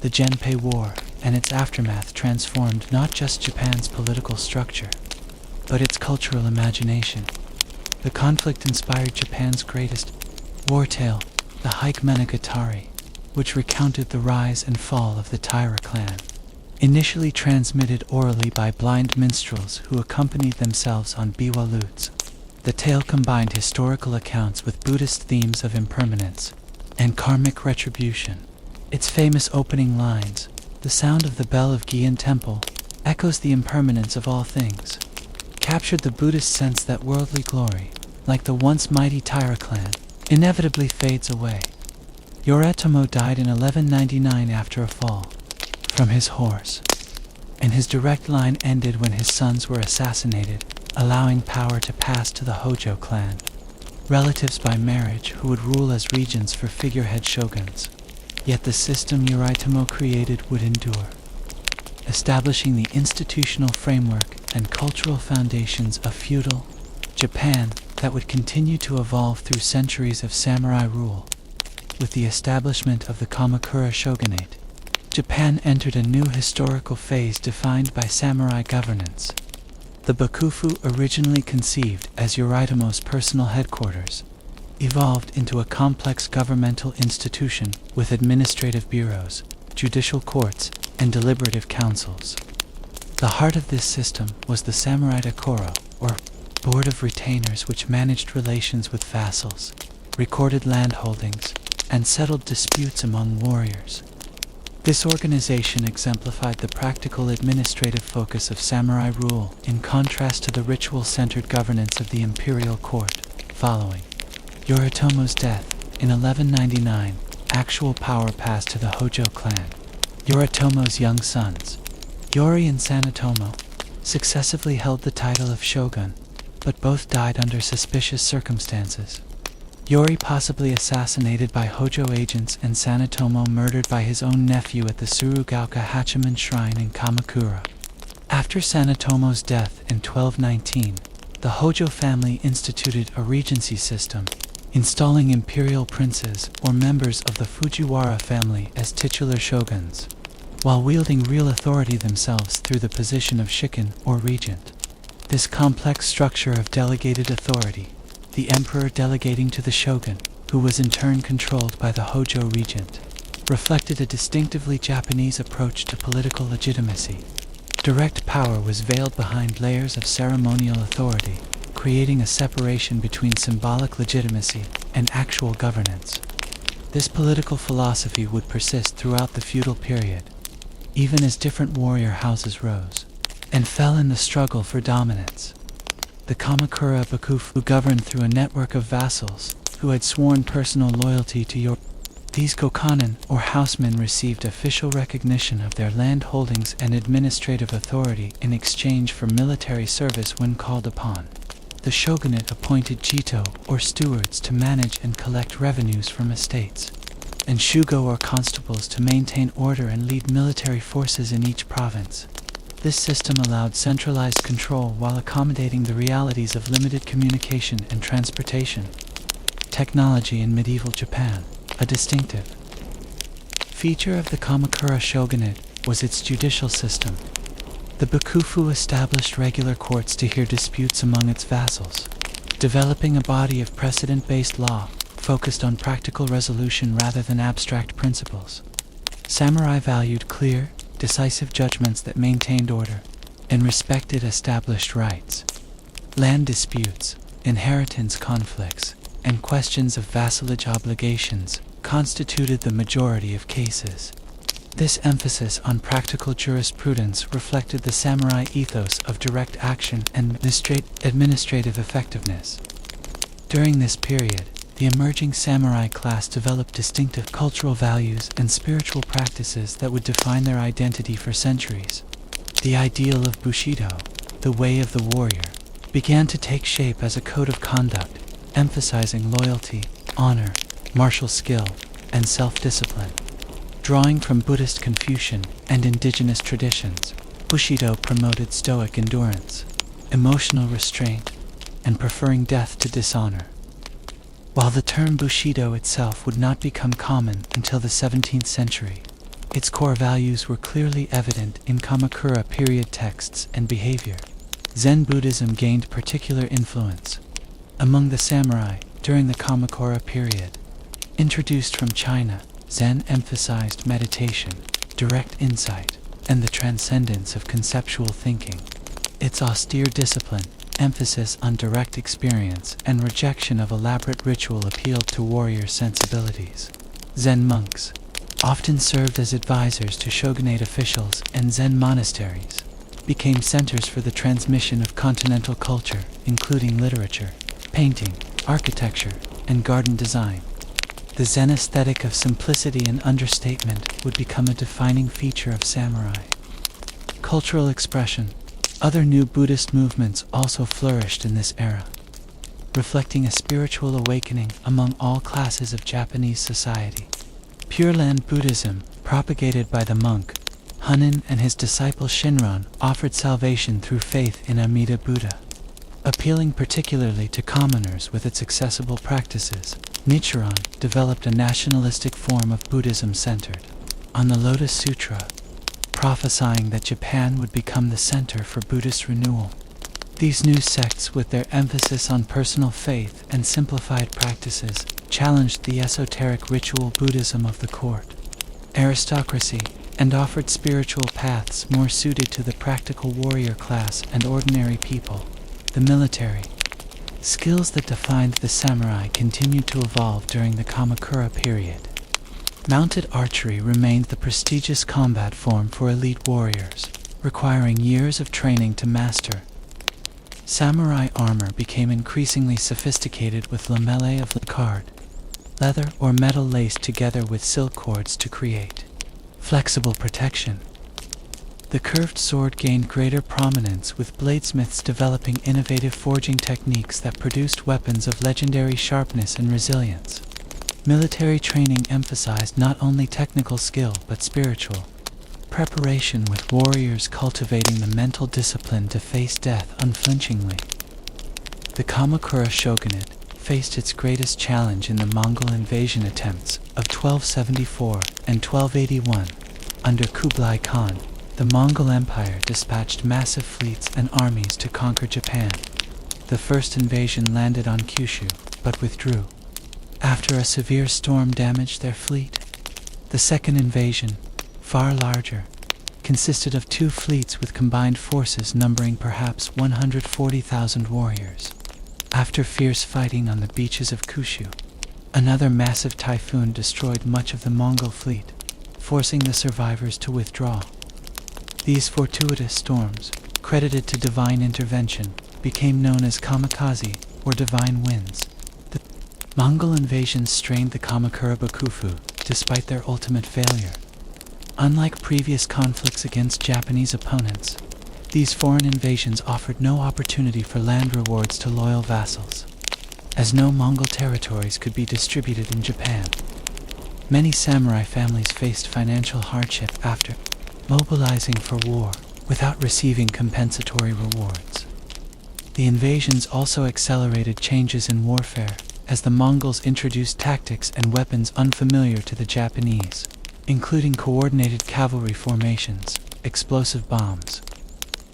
The Genpei War and its aftermath transformed not just Japan's political structure, but its cultural imagination. The conflict inspired Japan's greatest war tale, the Hikemonogatari, which recounted the rise and fall of the Taira clan. Initially transmitted orally by blind minstrels who accompanied themselves on biwa lutes, the tale combined historical accounts with Buddhist themes of impermanence and karmic retribution. Its famous opening lines, "The sound of the bell of Gion Temple echoes the impermanence of all things," captured the Buddhist sense that worldly glory, like the once mighty Taira clan, inevitably fades away. Yoritomo died in 1199 after a fall from his horse, and his direct line ended when his sons were assassinated, allowing power to pass to the Hojo clan, relatives by marriage who would rule as regents for figurehead shoguns. Yet the system Yoritomo created would endure, establishing the institutional framework and cultural foundations of feudal Japan that would continue to evolve through centuries of samurai rule. With the establishment of the Kamakura shogunate, Japan entered a new historical phase defined by samurai governance. The Bakufu, originally conceived as Yoritomo's personal headquarters, evolved into a complex governmental institution with administrative bureaus, judicial courts, and deliberative councils. The heart of this system was the samurai dakoro, or board of retainers, which managed relations with vassals, recorded land holdings, and settled disputes among warriors. This organization exemplified the practical administrative focus of samurai rule in contrast to the ritual-centered governance of the imperial court. Following Yoritomo's death in 1199, actual power passed to the Hojo clan. Yoritomo's young sons, Yori and Sanetomo, successively held the title of shogun, but both died under suspicious circumstances. Yori possibly assassinated by Hojo agents and Sanetomo murdered by his own nephew at the Tsurugaoka Hachiman shrine in Kamakura. After Sanetomo's death in 1219, the Hojo family instituted a regency system, installing imperial princes or members of the Fujiwara family as titular shoguns, while wielding real authority themselves through the position of shikin or regent. This complex structure of delegated authority, the emperor delegating to the shogun, who was in turn controlled by the Hojo regent, reflected a distinctively Japanese approach to political legitimacy. Direct power was veiled behind layers of ceremonial authority, creating a separation between symbolic legitimacy and actual governance. This political philosophy would persist throughout the feudal period, even as different warrior houses rose and fell in the struggle for dominance. The Kamakura Bakufu governed through a network of vassals who had sworn personal loyalty to Yoritomo. These gokanen, or housemen, received official recognition of their land holdings and administrative authority in exchange for military service when called upon. The shogunate appointed jito, or stewards, to manage and collect revenues from estates, and shugo, or constables, to maintain order and lead military forces in each province. This system allowed centralized control while accommodating the realities of limited communication and transportation. Technology in medieval Japan. A distinctive feature of the Kamakura shogunate was its judicial system. The Bakufu established regular courts to hear disputes among its vassals, developing a body of precedent-based law focused on practical resolution rather than abstract principles. Samurai valued clear, decisive judgments that maintained order and respected established rights. Land disputes, inheritance conflicts, and questions of vassalage obligations constituted the majority of cases. This emphasis on practical jurisprudence reflected the samurai ethos of direct action and administrative effectiveness. During this period, the emerging samurai class developed distinctive cultural values and spiritual practices that would define their identity for centuries. The ideal of Bushido, the way of the warrior, began to take shape as a code of conduct, emphasizing loyalty, honor, martial skill, and self-discipline. Drawing from Buddhist Confucian and indigenous traditions, Bushido promoted stoic endurance, emotional restraint, and preferring death to dishonor. While the term Bushido itself would not become common until the 17th century, its core values were clearly evident in Kamakura period texts and behavior. Zen Buddhism gained particular influence among the samurai during the Kamakura period. Introduced from China, Zen emphasized meditation, direct insight, and the transcendence of conceptual thinking. Its austere discipline, emphasis on direct experience, and rejection of elaborate ritual appealed to warrior sensibilities. Zen monks often served as advisors to shogunate officials, and Zen monasteries became centers for the transmission of continental culture, including literature, painting, architecture, and garden design. The Zen aesthetic of simplicity and understatement would become a defining feature of samurai. Cultural expression. Other new Buddhist movements also flourished in this era, reflecting a spiritual awakening among all classes of Japanese society. Pure Land Buddhism, propagated by the monk Hunin and his disciple Shinran, offered salvation through faith in Amida Buddha. Appealing particularly to commoners with its accessible practices, Nichiren developed a nationalistic form of Buddhism centered on the Lotus Sutra, prophesying that Japan would become the center for Buddhist renewal. These new sects, with their emphasis on personal faith and simplified practices, challenged the esoteric ritual Buddhism of the court aristocracy and offered spiritual paths more suited to the practical warrior class and ordinary people. The military skills that defined the samurai continued to evolve during the Kamakura period. Mounted archery remained the prestigious combat form for elite warriors, requiring years of training to master. Samurai armor became increasingly sophisticated with lamellae of lacquard, leather or metal laced together with silk cords to create flexible protection. The curved sword gained greater prominence, with bladesmiths developing innovative forging techniques that produced weapons of legendary sharpness and resilience. Military training emphasized not only technical skill but spiritual preparation, with warriors cultivating the mental discipline to face death unflinchingly. The Kamakura shogunate faced its greatest challenge in the Mongol invasion attempts of 1274 and 1281. Under Kublai Khan, the Mongol Empire dispatched massive fleets and armies to conquer Japan. The first invasion landed on Kyushu, but withdrew after a severe storm damaged their fleet. The second invasion, far larger, consisted of two fleets with combined forces numbering perhaps 140,000 warriors. After fierce fighting on the beaches of Kyushu, another massive typhoon destroyed much of the Mongol fleet, forcing the survivors to withdraw. These fortuitous storms, credited to divine intervention, became known as kamikaze, or divine winds. The Mongol invasions strained the Kamakura Bakufu, despite their ultimate failure. Unlike previous conflicts against Japanese opponents, these foreign invasions offered no opportunity for land rewards to loyal vassals, as no Mongol territories could be distributed in Japan. Many samurai families faced financial hardship after mobilizing for war without receiving compensatory rewards. The invasions also accelerated changes in warfare, as the Mongols introduced tactics and weapons unfamiliar to the Japanese, including coordinated cavalry formations, explosive bombs,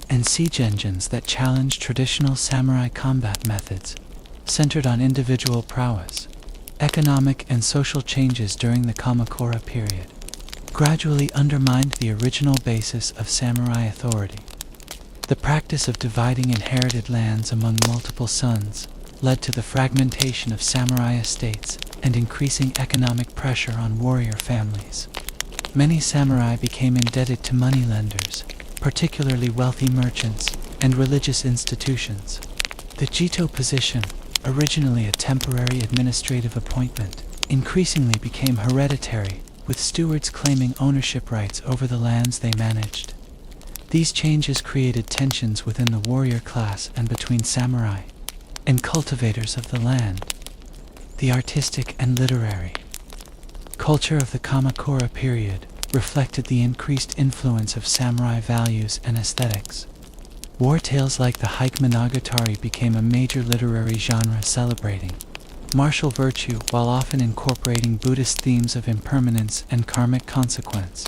and siege engines that challenged traditional samurai combat methods, centered on individual prowess. Economic and social changes during the Kamakura period gradually undermined the original basis of samurai authority. The practice of dividing inherited lands among multiple sons led to the fragmentation of samurai estates and increasing economic pressure on warrior families. Many samurai became indebted to moneylenders, particularly wealthy merchants, and religious institutions. The Jito position, originally a temporary administrative appointment, increasingly became hereditary, with stewards claiming ownership rights over the lands they managed. These changes created tensions within the warrior class and between samurai and cultivators of the land. The artistic and literary culture of the Kamakura period reflected the increased influence of samurai values and aesthetics. War tales like the Hike Monogatari became a major literary genre celebrating martial virtue while often incorporating Buddhist themes of impermanence and karmic consequence.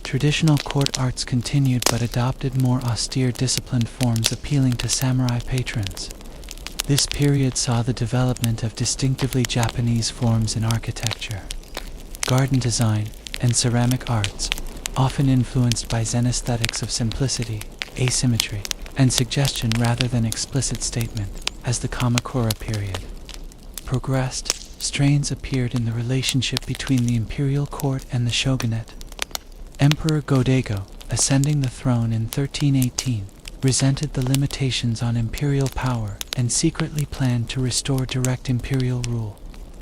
Traditional court arts continued but adopted more austere disciplined forms appealing to samurai patrons. This period saw the development of distinctively Japanese forms in architecture, garden design, and ceramic arts, often influenced by Zen aesthetics of simplicity, asymmetry, and suggestion rather than explicit statement. As the Kamakura period progressed, strains appeared in the relationship between the imperial court and the shogunate. Emperor Go-Daigo, ascending the throne in 1318, resented the limitations on imperial power and secretly planned to restore direct imperial rule.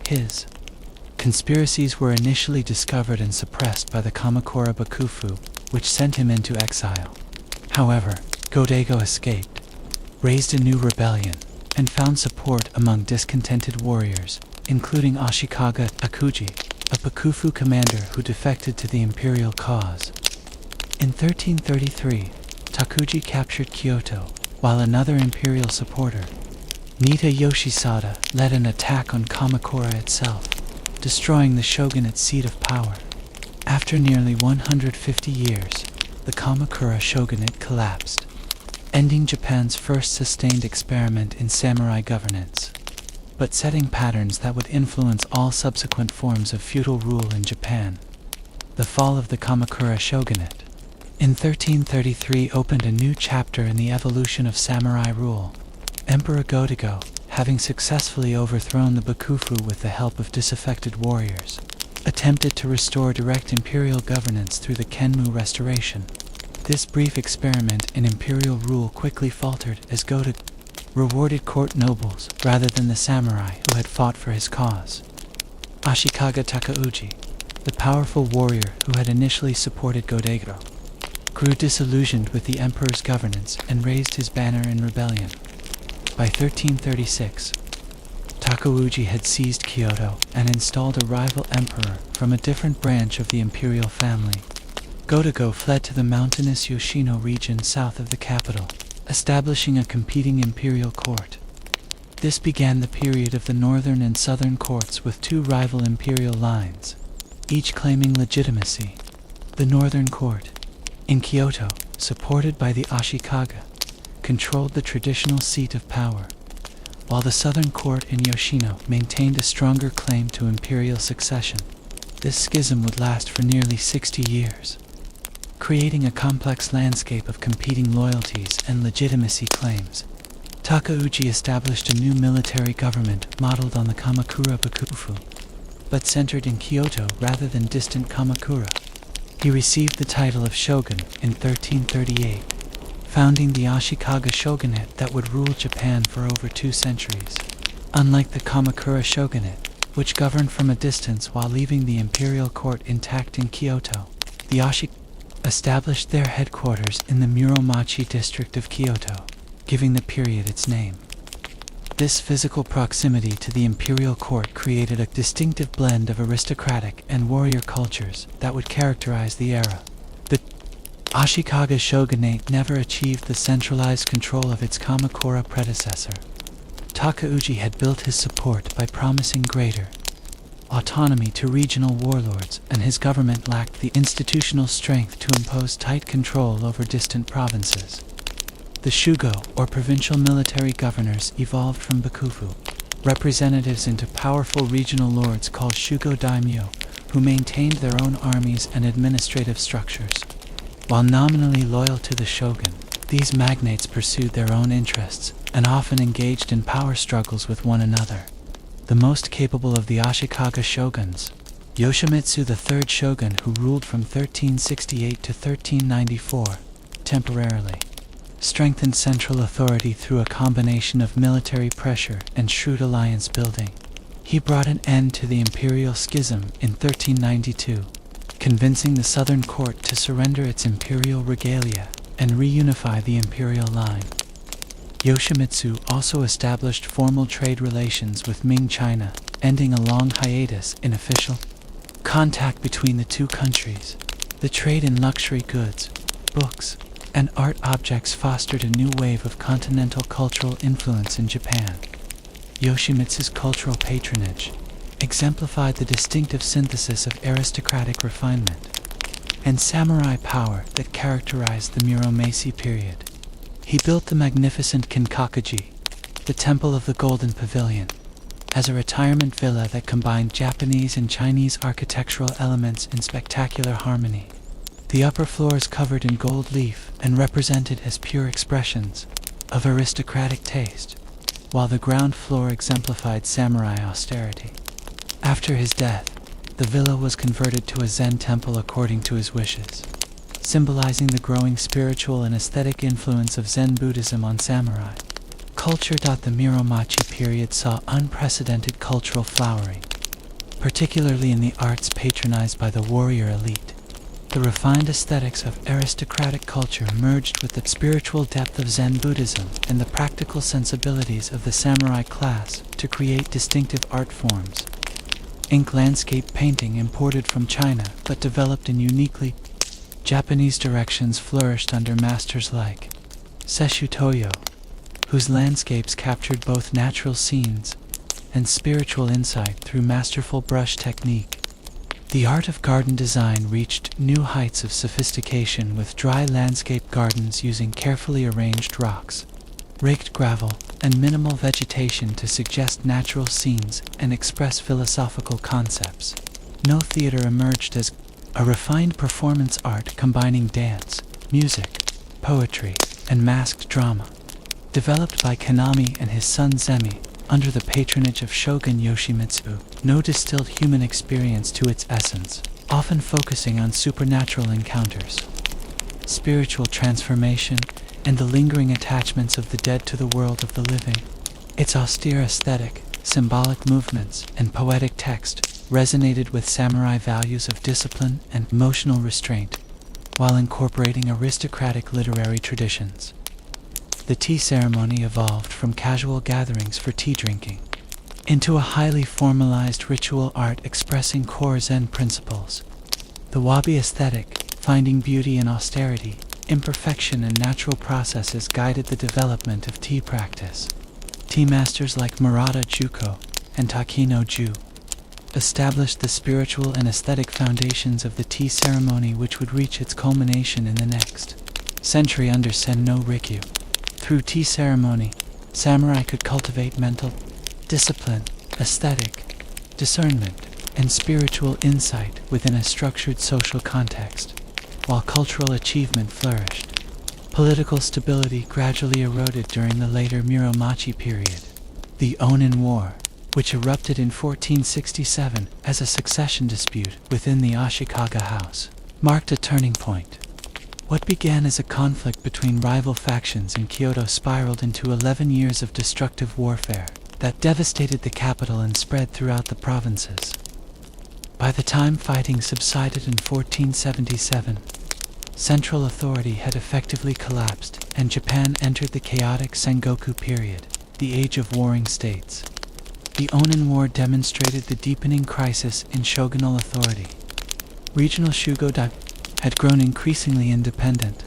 His conspiracies were initially discovered and suppressed by the Kamakura Bakufu, which sent him into exile. However, Go-Daigo escaped, raised a new rebellion, and found support among discontented warriors, including Ashikaga Takuji, a Bakufu commander who defected to the imperial cause. In 1333, Takuji captured Kyoto, while another imperial supporter, Nita Yoshisada, led an attack on Kamakura itself, destroying the shogunate's seat of power. After nearly 150 years, the Kamakura shogunate collapsed, ending Japan's first sustained experiment in samurai governance, but setting patterns that would influence all subsequent forms of feudal rule in Japan. The fall of the Kamakura shogunate in 1333 opened a new chapter in the evolution of samurai rule. Emperor Go-Daigo, having successfully overthrown the Bakufu with the help of disaffected warriors, attempted to restore direct imperial governance through the Kenmu Restoration. This brief experiment in imperial rule quickly faltered as Go-Daigo rewarded court nobles rather than the samurai who had fought for his cause. Ashikaga Takauji, the powerful warrior who had initially supported Go-Daigo, grew disillusioned with the emperor's governance and raised his banner in rebellion. By 1336, Takauji had seized Kyoto and installed a rival emperor from a different branch of the imperial family. Go-Daigo fled to the mountainous Yoshino region south of the capital, establishing a competing imperial court. This began the period of the northern and southern courts with two rival imperial lines, each claiming legitimacy. The northern court, in Kyoto, supported by the Ashikaga, controlled the traditional seat of power, while the southern court in Yoshino maintained a stronger claim to imperial succession. This schism would last for nearly 60 years, creating a complex landscape of competing loyalties and legitimacy claims. Takauji established a new military government modeled on the Kamakura Bakufu, but centered in Kyoto rather than distant Kamakura. He received the title of shogun in 1338, founding the Ashikaga shogunate that would rule Japan for over 2 centuries. Unlike the Kamakura shogunate, which governed from a distance while leaving the imperial court intact in Kyoto, the Ashikaga established their headquarters in the Muromachi district of Kyoto, giving the period its name. This physical proximity to the imperial court created a distinctive blend of aristocratic and warrior cultures that would characterize the era. The Ashikaga shogunate never achieved the centralized control of its Kamakura predecessor. Takauji had built his support by promising greater autonomy to regional warlords, and his government lacked the institutional strength to impose tight control over distant provinces. The Shugo, or provincial military governors, evolved from Bakufu representatives into powerful regional lords called Shugo daimyo, who maintained their own armies and administrative structures. While nominally loyal to the shogun, these magnates pursued their own interests and often engaged in power struggles with one another. The most capable of the Ashikaga shoguns, Yoshimitsu the third shogun, who ruled from 1368 to 1394, temporarily strengthened central authority through a combination of military pressure and shrewd alliance building. He brought an end to the imperial schism in 1392, convincing the southern court to surrender its imperial regalia and reunify the imperial line. Yoshimitsu also established formal trade relations with Ming China, ending a long hiatus in official contact between the two countries. The trade in luxury goods, books, and art objects fostered a new wave of continental cultural influence in Japan. Yoshimitsu's cultural patronage exemplified the distinctive synthesis of aristocratic refinement and samurai power that characterized the Muromachi period. He built the magnificent Kinkakuji, the Temple of the Golden Pavilion, as a retirement villa that combined Japanese and Chinese architectural elements in spectacular harmony. The upper floors covered in gold leaf and represented as pure expressions of aristocratic taste, while the ground floor exemplified samurai austerity. After his death, the villa was converted to a Zen temple according to his wishes, symbolizing the growing spiritual and aesthetic influence of Zen Buddhism on samurai culture. The Muromachi period saw unprecedented cultural flowering, particularly in the arts patronized by the warrior elite. The refined aesthetics of aristocratic culture merged with the spiritual depth of Zen Buddhism and the practical sensibilities of the samurai class to create distinctive art forms. Ink landscape painting, imported from China but developed in uniquely Japanese directions, flourished under masters like Sesshu Toyo, whose landscapes captured both natural scenes and spiritual insight through masterful brush technique. The art of garden design reached new heights of sophistication, with dry landscape gardens using carefully arranged rocks, raked gravel, and minimal vegetation to suggest natural scenes and express philosophical concepts. No theater emerged as a refined performance art combining dance, music, poetry, and masked drama. Developed by Kanami and his son Zemi, under the patronage of Shogun Yoshimitsu, no distilled human experience to its essence, often focusing on supernatural encounters, spiritual transformation, and the lingering attachments of the dead to the world of the living. Its austere aesthetic, symbolic movements, and poetic text resonated with samurai values of discipline and emotional restraint, while incorporating aristocratic literary traditions. The tea ceremony evolved from casual gatherings for tea drinking into a highly formalized ritual art expressing core Zen principles. The wabi aesthetic, finding beauty in austerity, imperfection, and natural processes, guided the development of tea practice. Tea masters like Murata Juko and Takino Ju established the spiritual and aesthetic foundations of the tea ceremony, which would reach its culmination in the next century under Sen no Rikyu. Through tea ceremony, samurai could cultivate mental discipline, aesthetic discernment, and spiritual insight within a structured social context, while cultural achievement flourished. Political stability gradually eroded during the later Muromachi period. The Onin War, which erupted in 1467 as a succession dispute within the Ashikaga house, marked a turning point. What began as a conflict between rival factions in Kyoto spiraled into 11 years of destructive warfare that devastated the capital and spread throughout the provinces. By the time fighting subsided in 1477, central authority had effectively collapsed, and Japan entered the chaotic Sengoku period, the age of warring states. The Onin War demonstrated the deepening crisis in shogunal authority. Regional shugodai had grown increasingly independent,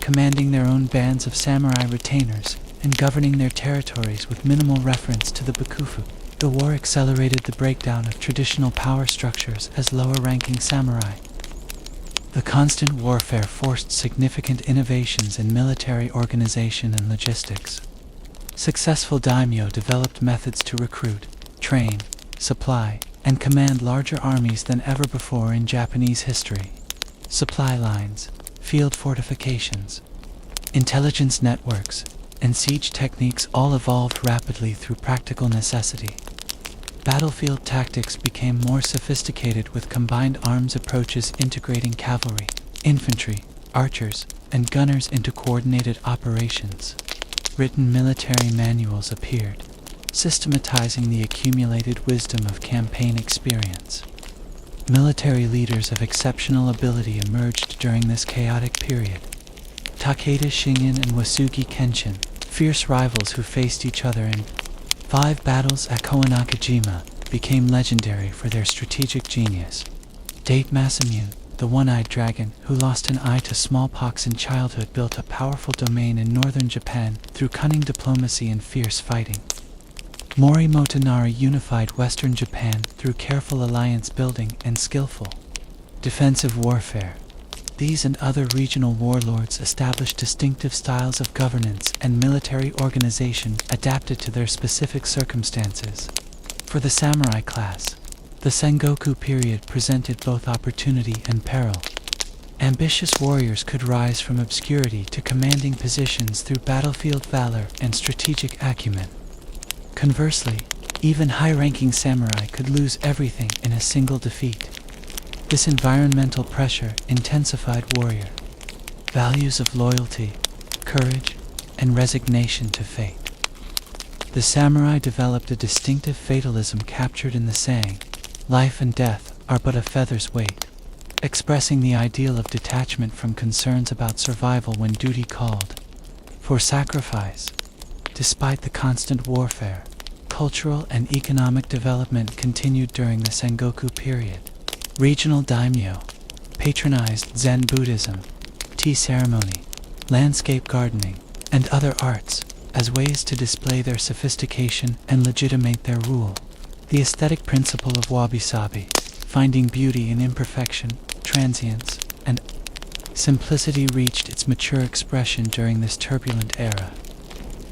commanding their own bands of samurai retainers and governing their territories with minimal reference to the bakufu. The war accelerated the breakdown of traditional power structures as lower-ranking samurai. The constant warfare forced significant innovations in military organization and logistics. Successful daimyo developed methods to recruit, train, supply, and command larger armies than ever before in Japanese history. Supply lines, field fortifications, intelligence networks, and siege techniques all evolved rapidly through practical necessity. Battlefield tactics became more sophisticated, with combined arms approaches integrating cavalry, infantry, archers, and gunners into coordinated operations. Written military manuals appeared, systematizing the accumulated wisdom of campaign experience. Military leaders of exceptional ability emerged during this chaotic period. Takeda Shingen and Wasugi Kenshin, fierce rivals who faced each other in 5 battles at Koenakajima, became legendary for their strategic genius. Date Masamune, the one-eyed dragon who lost an eye to smallpox in childhood, built a powerful domain in northern Japan through cunning diplomacy and fierce fighting. Mori Motonari unified western Japan through careful alliance building and skillful defensive warfare. These and other regional warlords established distinctive styles of governance and military organization adapted to their specific circumstances. For the samurai class, the Sengoku period presented both opportunity and peril. Ambitious warriors could rise from obscurity to commanding positions through battlefield valor and strategic acumen. Conversely, even high-ranking samurai could lose everything in a single defeat. This environmental pressure intensified warrior values of loyalty, courage, and resignation to fate. The samurai developed a distinctive fatalism captured in the saying, "Life and death are but a feather's weight," expressing the ideal of detachment from concerns about survival when duty called for sacrifice. Despite the constant warfare, cultural and economic development continued during the Sengoku period. Regional daimyo patronized Zen Buddhism, tea ceremony, landscape gardening, and other arts as ways to display their sophistication and legitimate their rule. The aesthetic principle of wabi-sabi, finding beauty in imperfection, transience, and simplicity, reached its mature expression during this turbulent era,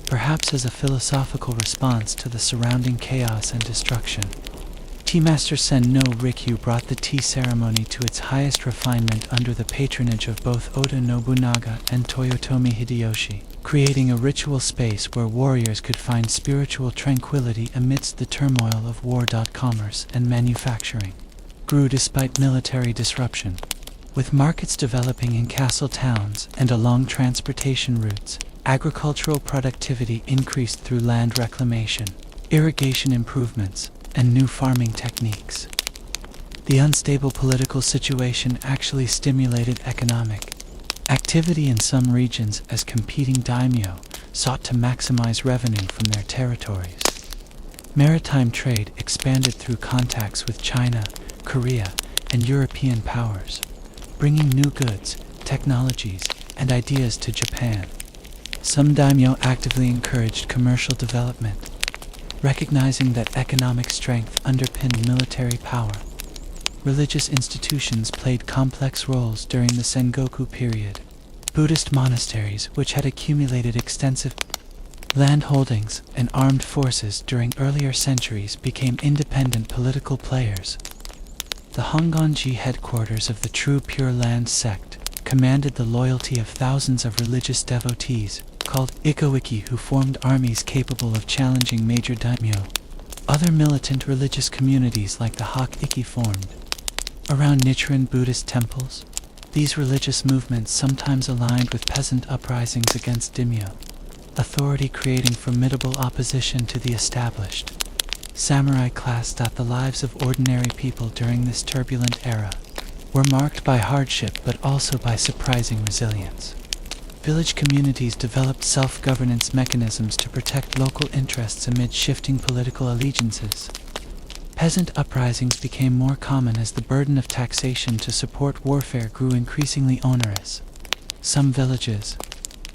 perhaps as a philosophical response to the surrounding chaos and destruction. Tea Master Sen no Rikyu brought the tea ceremony to its highest refinement under the patronage of both Oda Nobunaga and Toyotomi Hideyoshi, creating a ritual space where warriors could find spiritual tranquility amidst the turmoil of war. Commerce and manufacturing grew despite military disruption. With markets developing in castle towns and along transportation routes, agricultural productivity increased through land reclamation, irrigation improvements, and new farming techniques. The unstable political situation actually stimulated economic activity in some regions as competing daimyo sought to maximize revenue from their territories. Maritime trade expanded through contacts with China, Korea, and European powers, bringing new goods, technologies, and ideas to Japan. Some daimyo actively encouraged commercial development, recognizing that economic strength underpinned military power. Religious institutions played complex roles during the Sengoku period. Buddhist monasteries, which had accumulated extensive land holdings and armed forces during earlier centuries, became independent political players. The Hongonji headquarters of the True Pure Land sect commanded the loyalty of thousands of religious devotees, called Ikowiki, who formed armies capable of challenging major daimyo. Other militant religious communities like the Hok-Iki formed around Nichiren Buddhist temples. These religious movements sometimes aligned with peasant uprisings against daimyo authority, creating formidable opposition to the established samurai class. The lives of ordinary people during this turbulent era were marked by hardship but also by surprising resilience. Village communities developed self-governance mechanisms to protect local interests amid shifting political allegiances. Peasant uprisings became more common as the burden of taxation to support warfare grew increasingly onerous. Some villages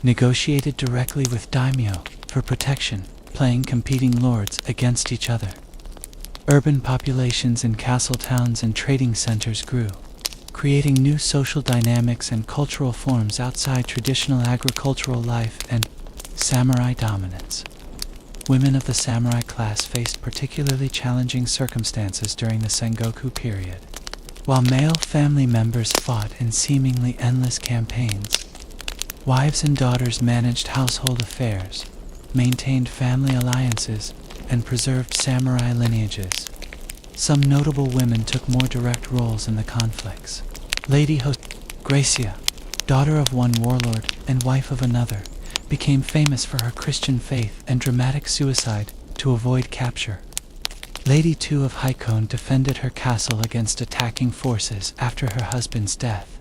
negotiated directly with daimyo for protection, playing competing lords against each other. Urban populations in castle towns and trading centers grew, creating new social dynamics and cultural forms outside traditional agricultural life and samurai dominance. Women of the samurai class faced particularly challenging circumstances during the Sengoku period. While male family members fought in seemingly endless campaigns, wives and daughters managed household affairs, maintained family alliances, and preserved samurai lineages. Some notable women took more direct roles in the conflicts. Lady Gracia, daughter of one warlord and wife of another, became famous for her Christian faith and dramatic suicide to avoid capture. Lady Tu of Haikon defended her castle against attacking forces after her husband's death.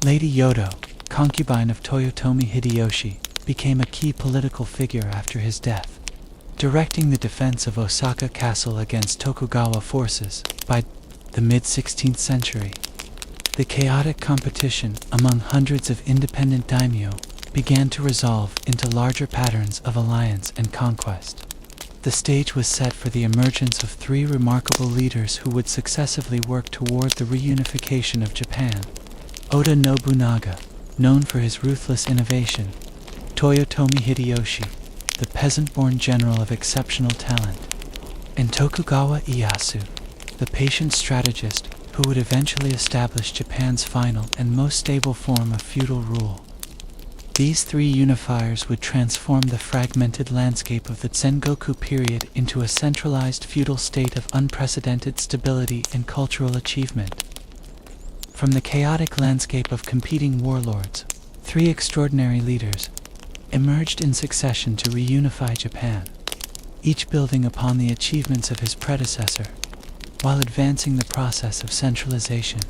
Lady Yodo, concubine of Toyotomi Hideyoshi, became a key political figure after his death. directing the defense of Osaka Castle against Tokugawa forces. By the mid-16th century, the chaotic competition among hundreds of independent daimyo began to resolve into larger patterns of alliance and conquest. The stage was set for the emergence of three remarkable leaders who would successively work toward the reunification of Japan. Oda Nobunaga, known for his ruthless innovation; Toyotomi Hideyoshi, the peasant-born general of exceptional talent; and Tokugawa Ieyasu, the patient strategist who would eventually establish Japan's final and most stable form of feudal rule. These three unifiers would transform the fragmented landscape of the Sengoku period into a centralized feudal state of unprecedented stability and cultural achievement. From the chaotic landscape of competing warlords, three extraordinary leaders emerged in succession to reunify Japan, each building upon the achievements of his predecessor, while advancing the process of centralization.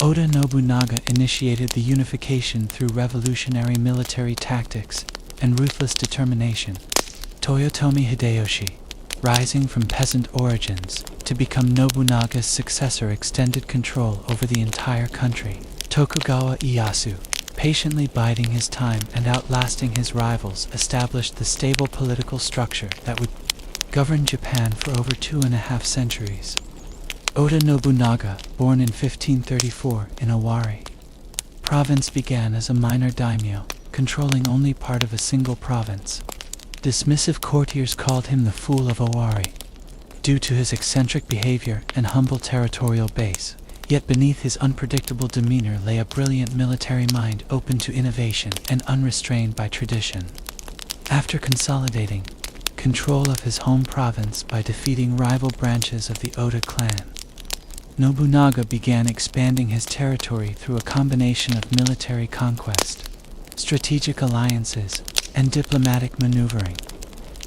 Oda Nobunaga initiated the unification through revolutionary military tactics and ruthless determination. Toyotomi Hideyoshi, rising from peasant origins to become Nobunaga's successor, extended control over the entire country. Tokugawa Ieyasu, patiently biding his time and outlasting his rivals, established the stable political structure that would govern Japan for over 2.5 centuries. Oda Nobunaga, born in 1534 in Owari Province, began as a minor daimyo, controlling only part of a single province. Dismissive courtiers called him the Fool of Owari, due to his eccentric behavior and humble territorial base. Yet beneath his unpredictable demeanor lay a brilliant military mind open to innovation and unrestrained by tradition. After consolidating control of his home province by defeating rival branches of the Oda clan, Nobunaga began expanding his territory through a combination of military conquest, strategic alliances, and diplomatic maneuvering.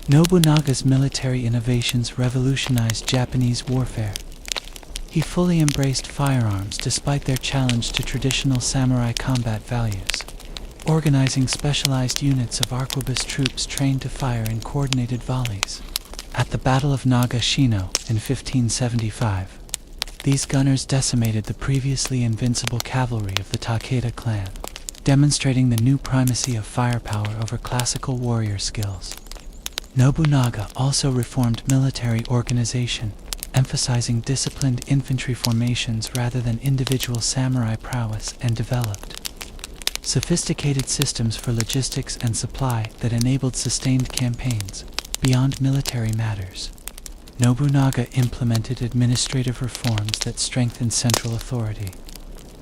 Nobunaga's military innovations revolutionized Japanese warfare. He fully embraced firearms despite their challenge to traditional samurai combat values, organizing specialized units of arquebus troops trained to fire in coordinated volleys. At the Battle of Nagashino in 1575, these gunners decimated the previously invincible cavalry of the Takeda clan, demonstrating the new primacy of firepower over classical warrior skills. Nobunaga also reformed military organization, emphasizing disciplined infantry formations rather than individual samurai prowess, and developed sophisticated systems for logistics and supply that enabled sustained campaigns beyond military matters. Nobunaga implemented administrative reforms that strengthened central authority.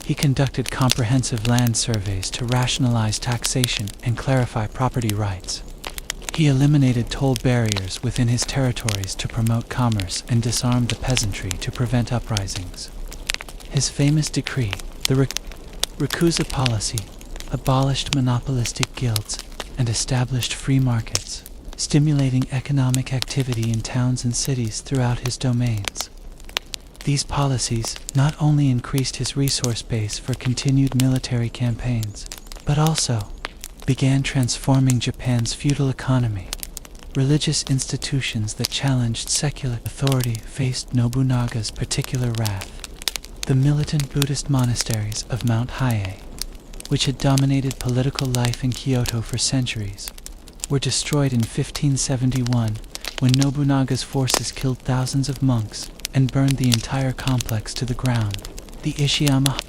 He conducted comprehensive land surveys to rationalize taxation and clarify property rights. He eliminated toll barriers within his territories to promote commerce and disarmed the peasantry to prevent uprisings. His famous decree, the Rikusa policy, abolished monopolistic guilds and established free markets, stimulating economic activity in towns and cities throughout his domains. These policies not only increased his resource base for continued military campaigns, but also began transforming Japan's feudal economy. Religious institutions that challenged secular authority faced Nobunaga's particular wrath. The militant Buddhist monasteries of Mount Hiei, which had dominated political life in Kyoto for centuries, were destroyed in 1571 when Nobunaga's forces killed thousands of monks and burned the entire complex to the ground. The Ishiyama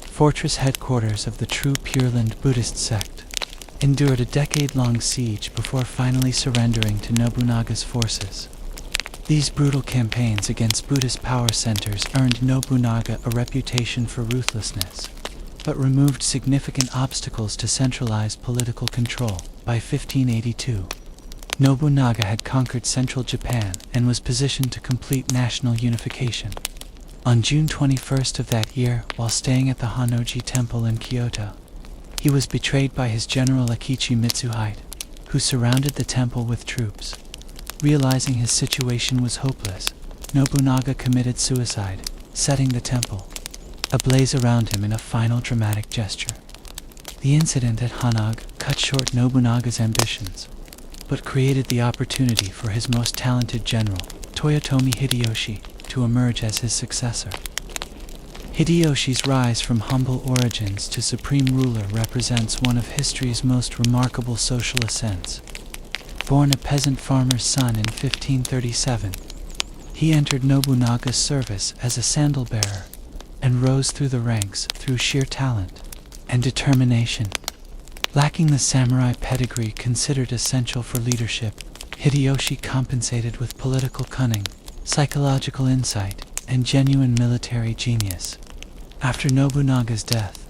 fortress, headquarters of the true Pure Land Buddhist sect, endured a decade-long siege before finally surrendering to Nobunaga's forces. These brutal campaigns against Buddhist power centers earned Nobunaga a reputation for ruthlessness, but removed significant obstacles to centralized political control. By 1582, Nobunaga had conquered central Japan and was positioned to complete national unification. On June 21st of that year, while staying at the Honnoji Temple in Kyoto, he was betrayed by his general Akechi Mitsuhide, who surrounded the temple with troops. Realizing his situation was hopeless, Nobunaga committed suicide, setting the temple ablaze around him in a final dramatic gesture. The incident at Hannag cut short Nobunaga's ambitions, but created the opportunity for his most talented general, Toyotomi Hideyoshi, to emerge as his successor. Hideyoshi's rise from humble origins to supreme ruler represents one of history's most remarkable social ascents. Born a peasant farmer's son in 1537, he entered Nobunaga's service as a sandal-bearer and rose through the ranks through sheer talent and determination. Lacking the samurai pedigree considered essential for leadership, Hideyoshi compensated with political cunning, psychological insight, and genuine military genius. After Nobunaga's death,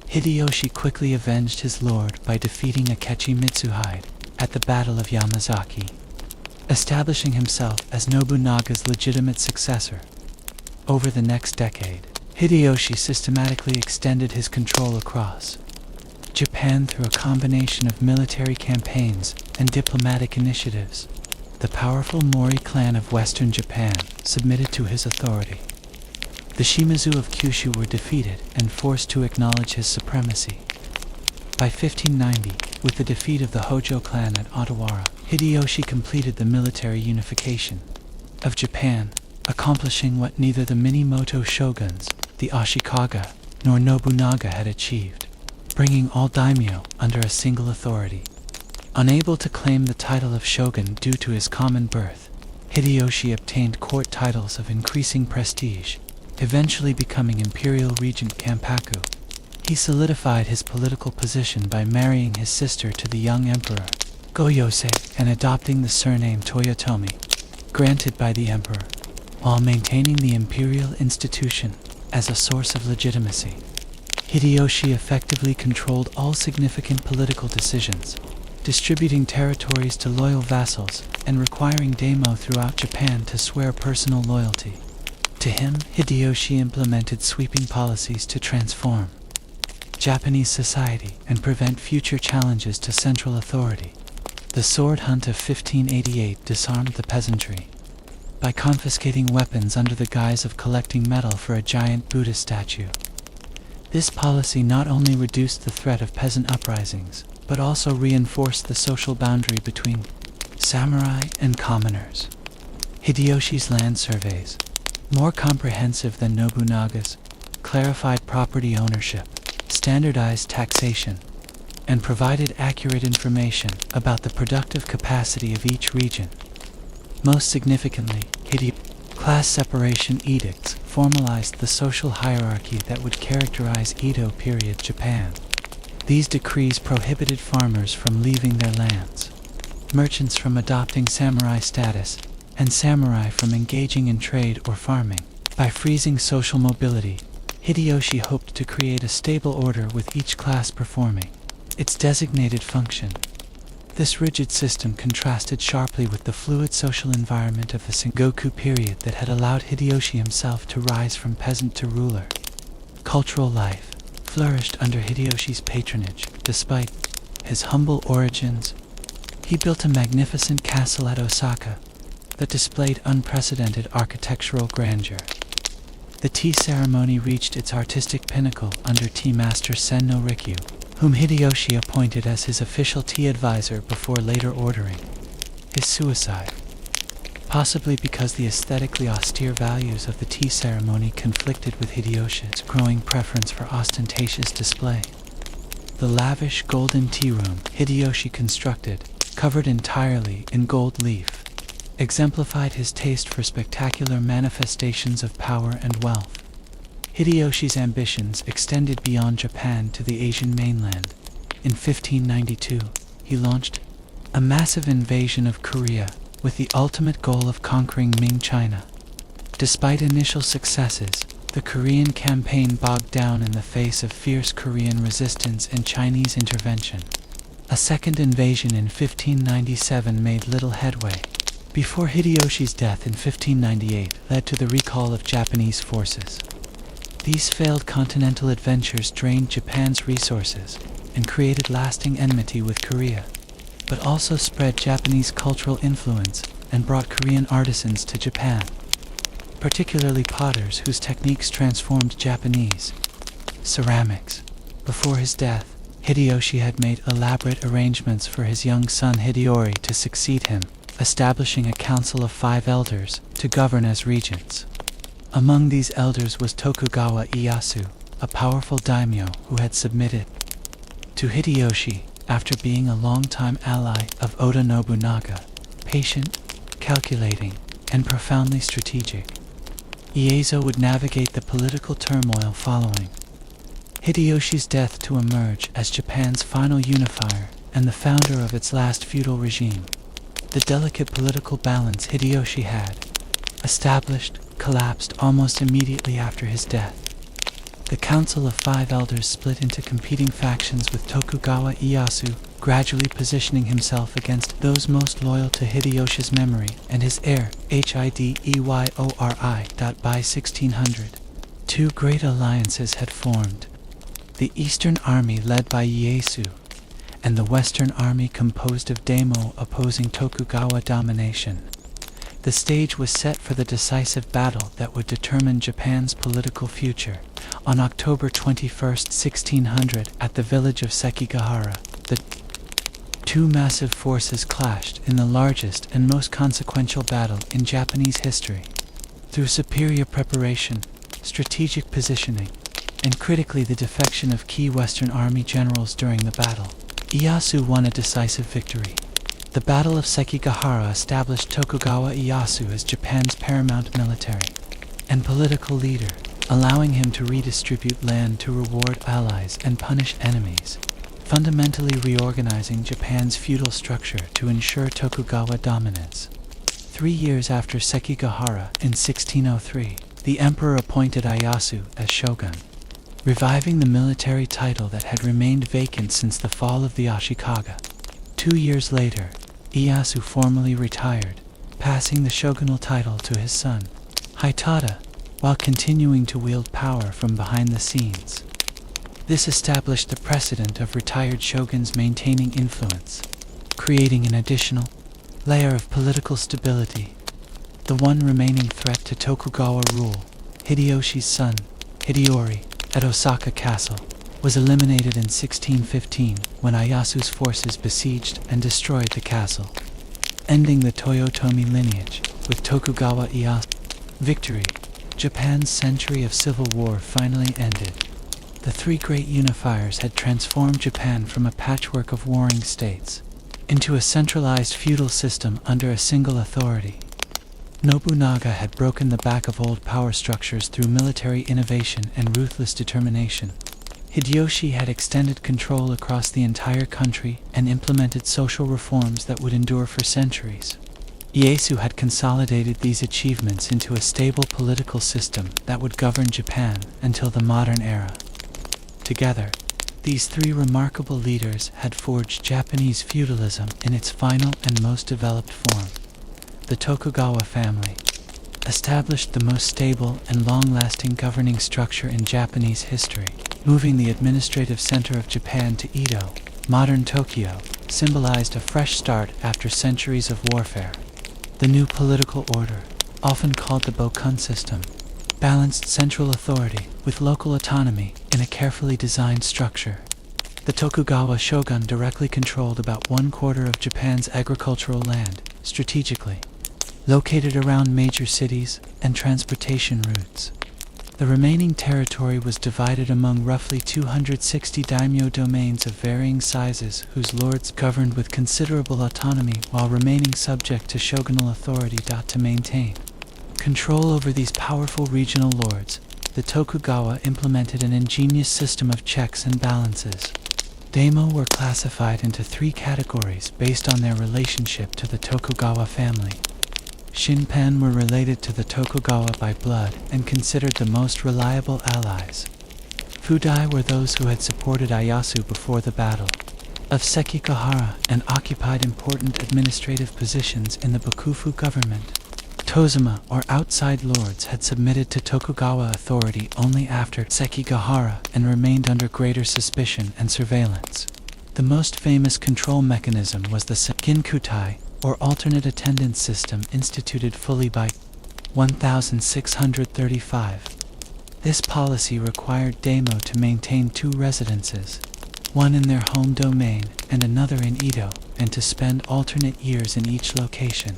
Hideyoshi quickly avenged his lord by defeating Akechi Mitsuhide at the Battle of Yamazaki, establishing himself as Nobunaga's legitimate successor. Over the next decade, Hideyoshi systematically extended his control across Japan through a combination of military campaigns and diplomatic initiatives. The powerful Mori clan of western Japan submitted to his authority. The Shimazu of Kyushu were defeated and forced to acknowledge his supremacy. By 1590, with the defeat of the Hojo clan at Odawara, Hideyoshi completed the military unification of Japan, accomplishing what neither the Minamoto shoguns, the Ashikaga, nor Nobunaga had achieved, bringing all daimyo under a single authority. Unable to claim the title of shogun due to his common birth, Hideyoshi obtained court titles of increasing prestige, eventually becoming Imperial Regent Kampaku. He solidified his political position by marrying his sister to the young emperor, Go-Yosei, and adopting the surname Toyotomi, granted by the emperor, while maintaining the imperial institution as a source of legitimacy. Hideyoshi effectively controlled all significant political decisions, distributing territories to loyal vassals and requiring daimyo throughout Japan to swear personal loyalty. To him, Hideyoshi implemented sweeping policies to transform Japanese society and prevent future challenges to central authority. The sword hunt of 1588 disarmed the peasantry by confiscating weapons under the guise of collecting metal for a giant Buddha statue. This policy not only reduced the threat of peasant uprisings, but also reinforced the social boundary between samurai and commoners. Hideyoshi's land surveys, more comprehensive than Nobunaga's, clarified property ownership, standardized taxation, and provided accurate information about the productive capacity of each region. Most significantly, class separation edicts formalized the social hierarchy that would characterize Edo period Japan. These decrees prohibited farmers from leaving their lands, merchants from adopting samurai status, and samurai from engaging in trade or farming. By freezing social mobility, Hideyoshi hoped to create a stable order with each class performing its designated function. This rigid system contrasted sharply with the fluid social environment of the Sengoku period that had allowed Hideyoshi himself to rise from peasant to ruler. Cultural life flourished under Hideyoshi's patronage. Despite his humble origins, he built a magnificent castle at Osaka that displayed unprecedented architectural grandeur. The tea ceremony reached its artistic pinnacle under tea master Senno Rikyu, whom Hideyoshi appointed as his official tea advisor before later ordering his suicide, possibly because the aesthetically austere values of the tea ceremony conflicted with Hideyoshi's growing preference for ostentatious display. The lavish golden tea room Hideyoshi constructed, covered entirely in gold leaf, exemplified his taste for spectacular manifestations of power and wealth. Hideyoshi's ambitions extended beyond Japan to the Asian mainland. In 1592, he launched a massive invasion of Korea with the ultimate goal of conquering Ming China. Despite initial successes, the Korean campaign bogged down in the face of fierce Korean resistance and Chinese intervention. A second invasion in 1597 made little headway, before Hideyoshi's death in 1598 led to the recall of Japanese forces. These failed continental adventures drained Japan's resources and created lasting enmity with Korea, but also spread Japanese cultural influence and brought Korean artisans to Japan, particularly potters whose techniques transformed Japanese ceramics. Before his death, Hideyoshi had made elaborate arrangements for his young son Hideyori to succeed him, establishing a council of 5 elders to govern as regents. Among these elders was Tokugawa Ieyasu, a powerful daimyo who had submitted to Hideyoshi after being a longtime ally of Oda Nobunaga, patient, calculating, and profoundly strategic. Ieyasu would navigate the political turmoil following Hideyoshi's death to emerge as Japan's final unifier and the founder of its last feudal regime. The delicate political balance Hideyoshi had established collapsed almost immediately after his death. The Council of 5 Elders split into competing factions, with Tokugawa Ieyasu gradually positioning himself against those most loyal to Hideyoshi's memory and his heir, Hideyori. By 1600, 2 great alliances had formed: the Eastern Army led by Ieyasu, and the Western Army composed of daimyo opposing Tokugawa domination. The stage was set for the decisive battle that would determine Japan's political future. On October 21, 1600, at the village of Sekigahara, the 2 massive forces clashed in the largest and most consequential battle in Japanese history. Through superior preparation, strategic positioning, and critically the defection of key Western Army generals during the battle, Ieyasu won a decisive victory. The Battle of Sekigahara established Tokugawa Ieyasu as Japan's paramount military and political leader, allowing him to redistribute land to reward allies and punish enemies, fundamentally reorganizing Japan's feudal structure to ensure Tokugawa dominance. 3 years after Sekigahara, in 1603, the emperor appointed Ieyasu as shogun, reviving the military title that had remained vacant since the fall of the Ashikaga. 2 years later, Ieyasu formally retired, passing the shogunal title to his son, Hitada, while continuing to wield power from behind the scenes. This established the precedent of retired shoguns maintaining influence, creating an additional layer of political stability. The one remaining threat to Tokugawa rule, Hideyoshi's son, Hideyori, at Osaka Castle, was eliminated in 1615 when Ieyasu's forces besieged and destroyed the castle, ending the Toyotomi lineage. With Tokugawa Ieyasu's victory, Japan's century of civil war finally ended. The 3 great unifiers had transformed Japan from a patchwork of warring states into a centralized feudal system under a single authority. Nobunaga had broken the back of old power structures through military innovation and ruthless determination. Hideyoshi had extended control across the entire country and implemented social reforms that would endure for centuries. Ieyasu had consolidated these achievements into a stable political system that would govern Japan until the modern era. Together, these 3 remarkable leaders had forged Japanese feudalism in its final and most developed form. The Tokugawa family established the most stable and long-lasting governing structure in Japanese history, moving the administrative center of Japan to Edo. Modern Tokyo symbolized a fresh start after centuries of warfare. The new political order, often called the Bokun system, balanced central authority with local autonomy in a carefully designed structure. The Tokugawa shogun directly controlled about 1/4 of Japan's agricultural land, strategically located around major cities and transportation routes. The remaining territory was divided among roughly 260 daimyo domains of varying sizes, whose lords governed with considerable autonomy while remaining subject to shogunal authority. To maintain control over these powerful regional lords, the Tokugawa implemented an ingenious system of checks and balances. Daimyo were classified into 3 categories based on their relationship to the Tokugawa family. Shinpan were related to the Tokugawa by blood and considered the most reliable allies. Feudal were those who had supported Ieyasu before the battle of Sekigahara and occupied important administrative positions in the Bakufu government. Tozuma, or outside lords, had submitted to Tokugawa authority only after Sekigahara and remained under greater suspicion and surveillance. The most famous control mechanism was the Ginkutai, or alternate attendance system, instituted fully by 1635. This policy required daimyo to maintain 2 residences, one in their home domain and another in Edo, and to spend alternate years in each location.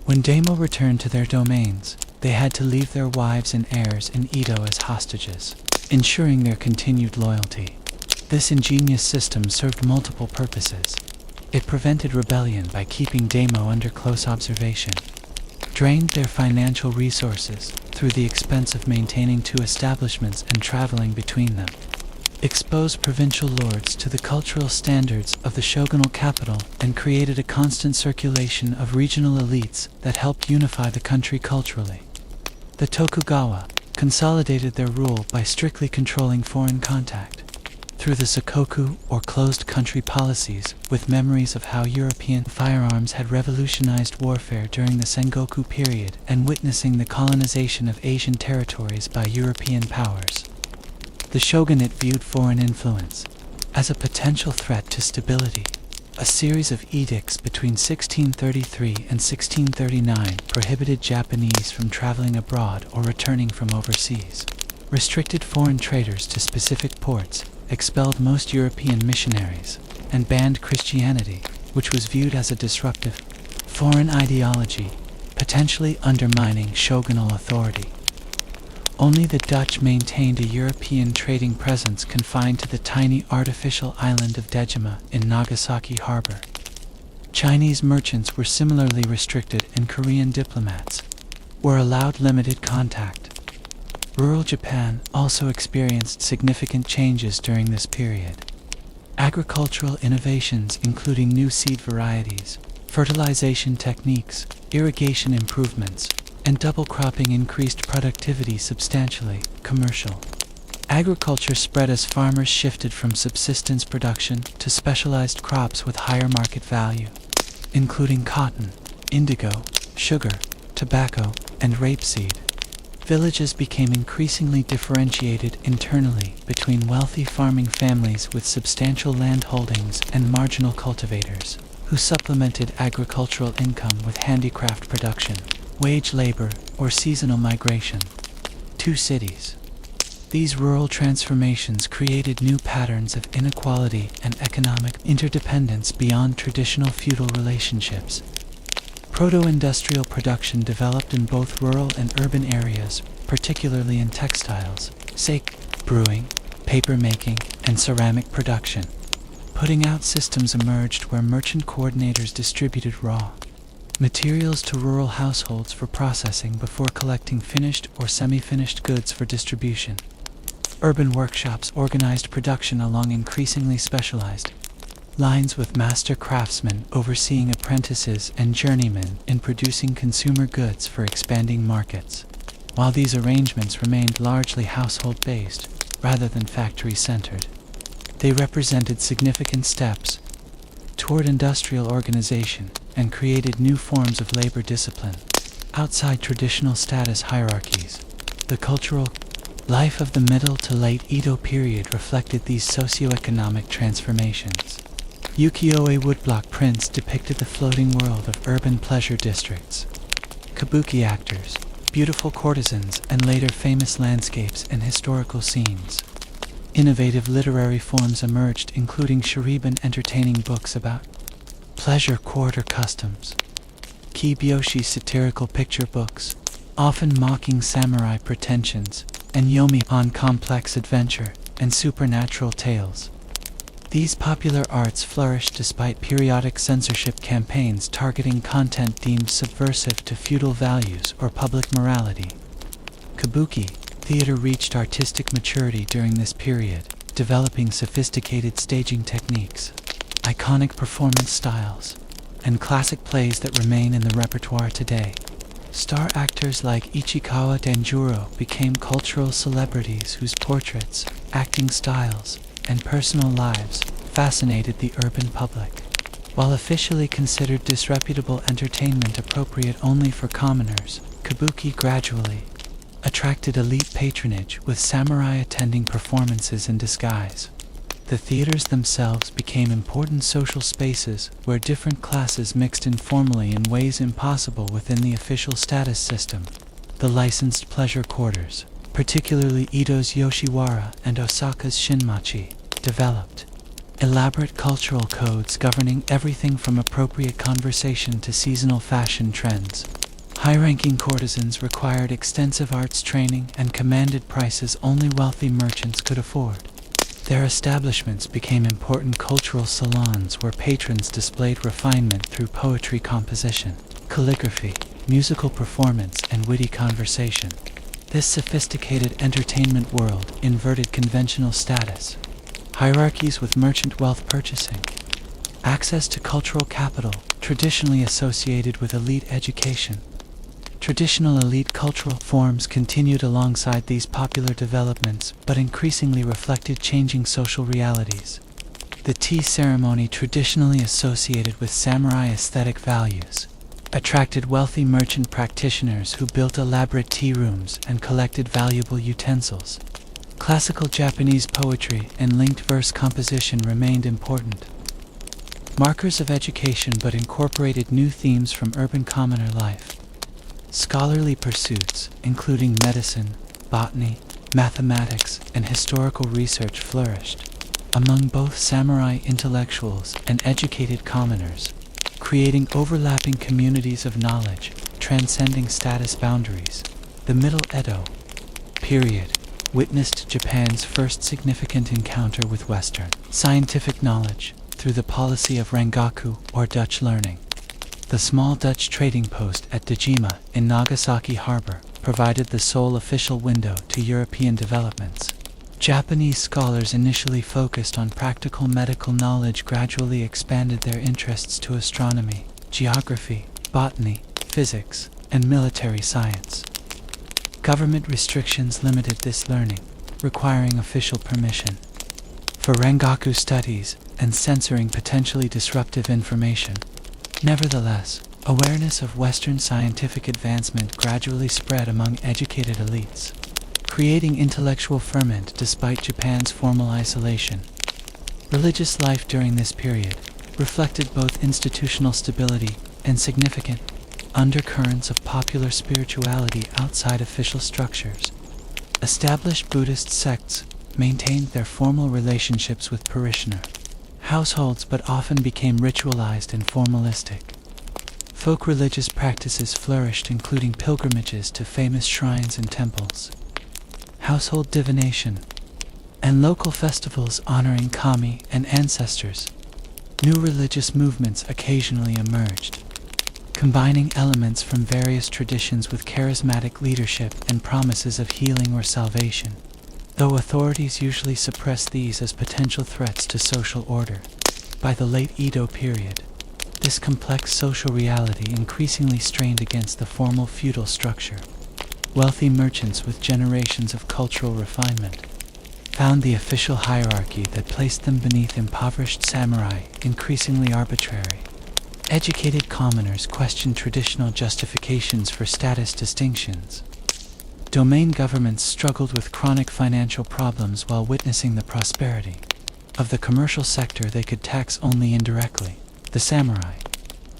When daimyo returned to their domains, they had to leave their wives and heirs in Edo as hostages, ensuring their continued loyalty. This ingenious system served multiple purposes. It prevented rebellion by keeping daimyo under close observation, drained their financial resources through the expense of maintaining two establishments and traveling between them, exposed provincial lords to the cultural standards of the shogunal capital, and created a constant circulation of regional elites that helped unify the country culturally. The Tokugawa consolidated their rule by strictly controlling foreign contact through the sakoku, or closed country policies, with memories of how European firearms had revolutionized warfare during the Sengoku period and witnessing the colonization of Asian territories by European powers. The shogunate viewed foreign influence as a potential threat to stability. A series of edicts between 1633 and 1639 prohibited Japanese from traveling abroad or returning from overseas, restricted foreign traders to specific ports, expelled most European missionaries, and banned Christianity, which was viewed as a disruptive foreign ideology, potentially undermining shogunal authority. Only the Dutch maintained a European trading presence confined to the tiny artificial island of Dejima in Nagasaki harbor. Chinese merchants were similarly restricted, and Korean diplomats were allowed limited contact. Rural Japan also experienced significant changes during this period. Agricultural innovations, including new seed varieties, fertilization techniques, irrigation improvements, and double cropping, increased productivity substantially. Commercial agriculture spread as farmers shifted from subsistence production to specialized crops with higher market value, including cotton, indigo, sugar, tobacco, and rapeseed. Villages became increasingly differentiated internally between wealthy farming families with substantial land holdings and marginal cultivators, who supplemented agricultural income with handicraft production, wage labor, or seasonal migration to cities. These rural transformations created new patterns of inequality and economic interdependence beyond traditional feudal relationships. Proto-industrial production developed in both rural and urban areas, particularly in textiles, sake, brewing, paper making, and ceramic production. Putting out systems emerged where merchant coordinators distributed raw materials to rural households for processing before collecting finished or semi-finished goods for distribution. Urban workshops organized production along increasingly specialized lines, with master craftsmen overseeing apprentices and journeymen in producing consumer goods for expanding markets. While these arrangements remained largely household-based rather than factory-centered, they represented significant steps toward industrial organization and created new forms of labor discipline outside traditional status hierarchies. The cultural life of the Middle to Late Edo period reflected these socioeconomic transformations. Ukiyo-e woodblock prints depicted the floating world of urban pleasure districts. Kabuki actors, beautiful courtesans, and later famous landscapes and historical scenes. Innovative literary forms emerged, including shuriban entertaining books about pleasure court or customs, kibyoshi satirical picture books, often mocking samurai pretensions, and yomi on complex adventure and supernatural tales. These popular arts flourished despite periodic censorship campaigns targeting content deemed subversive to feudal values or public morality. Kabuki theater reached artistic maturity during this period, developing sophisticated staging techniques, iconic performance styles, and classic plays that remain in the repertoire today. Star actors like Ichikawa Danjuro became cultural celebrities whose portraits, acting styles, and personal lives fascinated the urban public. While officially considered disreputable entertainment appropriate only for commoners, Kabuki gradually attracted elite patronage, with samurai attending performances in disguise. The theaters themselves became important social spaces where different classes mixed informally in ways impossible within the official status system. The licensed pleasure quarters, particularly Edo's Yoshiwara and Osaka's Shinmachi, developed, elaborate cultural codes governing everything from appropriate conversation to seasonal fashion trends. High-ranking courtesans required extensive arts training and commanded prices only wealthy merchants could afford. Their establishments became important cultural salons where patrons displayed refinement through poetry composition, calligraphy, musical performance, and witty conversation. This sophisticated entertainment world inverted conventional status. Hierarchies with merchant wealth purchasing. Access to cultural capital, traditionally associated with elite education. Traditional elite cultural forms continued alongside these popular developments, but increasingly reflected changing social realities. The tea ceremony, traditionally associated with samurai aesthetic values, attracted wealthy merchant practitioners who built elaborate tea rooms and collected valuable utensils. Classical Japanese poetry and linked verse composition remained important. Markers of education but incorporated new themes from urban commoner life. Scholarly pursuits, including medicine, botany, mathematics, and historical research flourished among both samurai intellectuals and educated commoners, creating overlapping communities of knowledge, transcending status boundaries. The Middle Edo period witnessed Japan's first significant encounter with Western scientific knowledge through the policy of Rangaku, or Dutch learning. The small Dutch trading post at Dejima in Nagasaki Harbor provided the sole official window to European developments. Japanese scholars initially focused on practical medical knowledge, gradually expanded their interests to astronomy, geography, botany, physics, and military science. Government restrictions limited this learning, requiring official permission for Rangaku studies and censoring potentially disruptive information. Nevertheless, awareness of Western scientific advancement gradually spread among educated elites, creating intellectual ferment despite Japan's formal isolation. Religious life during this period reflected both institutional stability and significant undercurrents of popular spirituality outside official structures. Established Buddhist sects maintained their formal relationships with parishioner households but often became ritualized and formalistic. Folk religious practices flourished, including pilgrimages to famous shrines and temples, household divination, and local festivals honoring kami and ancestors. New religious movements occasionally emerged, combining elements from various traditions with charismatic leadership and promises of healing or salvation, though authorities usually suppressed these as potential threats to social order. By the late Edo period, this complex social reality increasingly strained against the formal feudal structure. Wealthy merchants with generations of cultural refinement found the official hierarchy that placed them beneath impoverished samurai increasingly arbitrary. Educated commoners questioned traditional justifications for status distinctions. Domain governments struggled with chronic financial problems while witnessing the prosperity of the commercial sector they could tax only indirectly. The samurai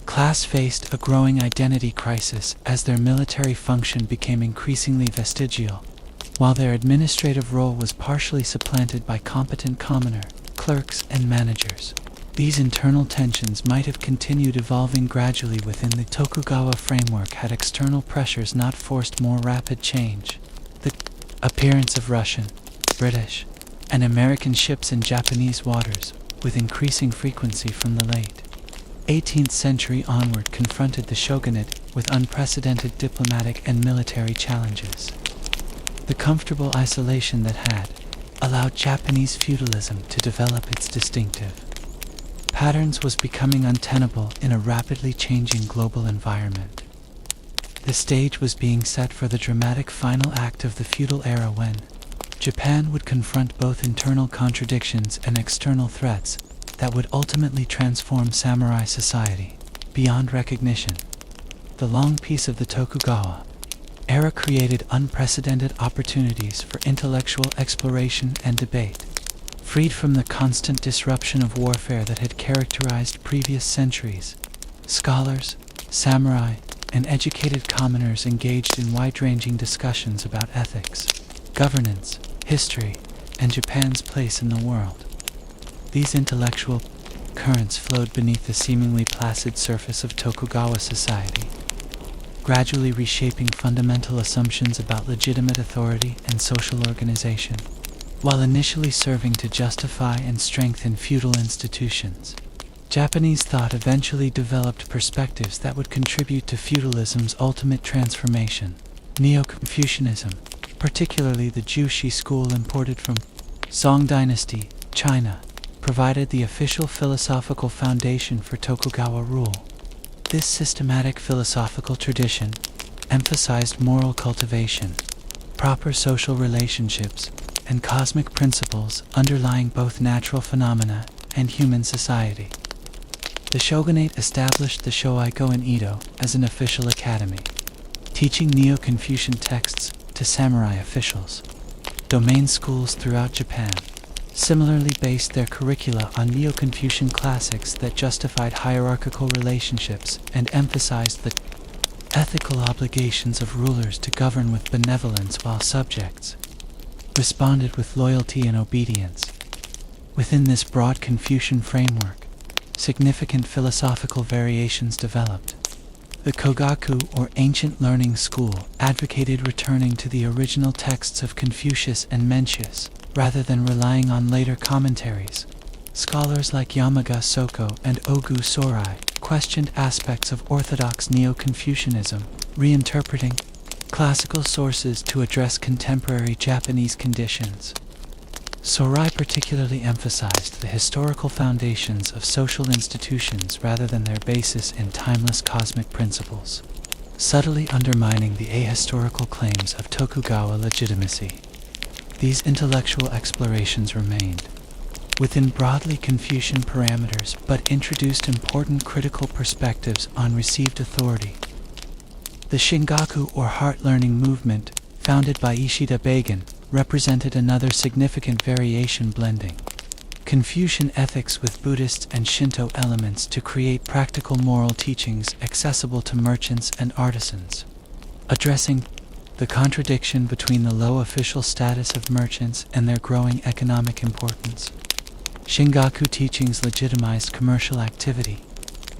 class faced a growing identity crisis as their military function became increasingly vestigial, while their administrative role was partially supplanted by competent commoner, clerks, and managers. These internal tensions might have continued evolving gradually within the Tokugawa framework had external pressures not forced more rapid change. The appearance of Russian, British, and American ships in Japanese waters, with increasing frequency from the late 18th century onward, confronted the shogunate with unprecedented diplomatic and military challenges. The comfortable isolation that had allowed Japanese feudalism to develop its distinctive patterns was becoming untenable in a rapidly changing global environment. The stage was being set for the dramatic final act of the feudal era when Japan would confront both internal contradictions and external threats that would ultimately transform samurai society beyond recognition. The long peace of the Tokugawa era created unprecedented opportunities for intellectual exploration and debate. Freed from the constant disruption of warfare that had characterized previous centuries, scholars, samurai, and educated commoners engaged in wide-ranging discussions about ethics, governance, history, and Japan's place in the world. These intellectual currents flowed beneath the seemingly placid surface of Tokugawa society, gradually reshaping fundamental assumptions about legitimate authority and social organization. While initially serving to justify and strengthen feudal institutions, Japanese thought eventually developed perspectives that would contribute to feudalism's ultimate transformation. Neo-Confucianism, particularly the Jushi school imported from Song Dynasty, China, provided the official philosophical foundation for Tokugawa rule. This systematic philosophical tradition emphasized moral cultivation, proper social relationships, and cosmic principles underlying both natural phenomena and human society. The shogunate established the Shoaigo in Edo as an official academy, teaching Neo-Confucian texts to samurai officials. Domain schools throughout Japan similarly based their curricula on Neo-Confucian classics that justified hierarchical relationships and emphasized the ethical obligations of rulers to govern with benevolence while subjects responded with loyalty and obedience. Within this broad Confucian framework, significant philosophical variations developed. The Kogaku, or ancient learning school, advocated returning to the original texts of Confucius and Mencius, rather than relying on later commentaries. Scholars like Yamaga Soko and Ogu Sorai questioned aspects of orthodox Neo-Confucianism, reinterpreting classical sources to address contemporary Japanese conditions. Sorai particularly emphasized the historical foundations of social institutions rather than their basis in timeless cosmic principles, subtly undermining the ahistorical claims of Tokugawa legitimacy. These intellectual explorations remained within broadly Confucian parameters but introduced important critical perspectives on received authority. The Shingaku, or heart learning movement, founded by Ishida Bagan, represented another significant variation, blending Confucian ethics with Buddhist and Shinto elements to create practical moral teachings accessible to merchants and artisans. Addressing the contradiction between the low official status of merchants and their growing economic importance, Shingaku teachings legitimized commercial activity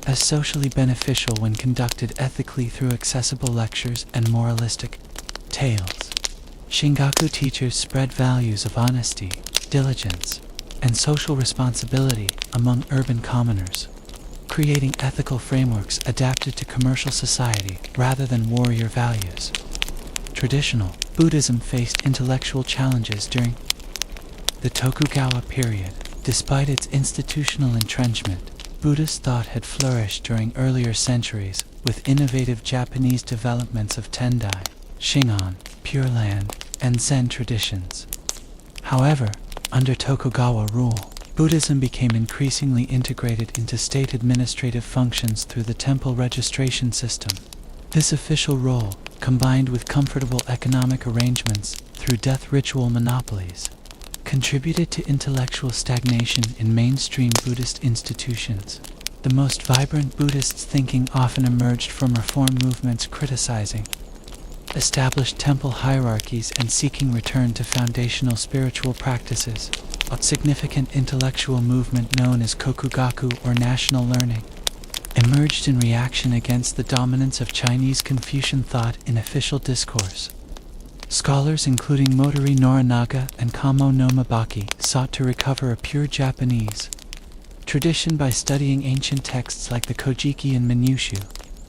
as socially beneficial when conducted ethically through accessible lectures and moralistic tales. Shingaku teachers spread values of honesty, diligence, and social responsibility among urban commoners, creating ethical frameworks adapted to commercial society rather than warrior values. Traditional Buddhism faced intellectual challenges during the Tokugawa period. Despite its institutional entrenchment, Buddhist thought had flourished during earlier centuries with innovative Japanese developments of Tendai, Shingon, Pure Land, and Zen traditions. However, under Tokugawa rule, Buddhism became increasingly integrated into state administrative functions through the temple registration system. This official role, combined with comfortable economic arrangements through death ritual monopolies, contributed to intellectual stagnation in mainstream Buddhist institutions. The most vibrant Buddhist thinking often emerged from reform movements criticizing established temple hierarchies and seeking return to foundational spiritual practices. A significant intellectual movement known as Kokugaku, or national learning, emerged in reaction against the dominance of Chinese Confucian thought in official discourse. Scholars including Motori Norinaga and Kamo no Mabaki sought to recover a pure Japanese tradition by studying ancient texts like the Kojiki and Minushu,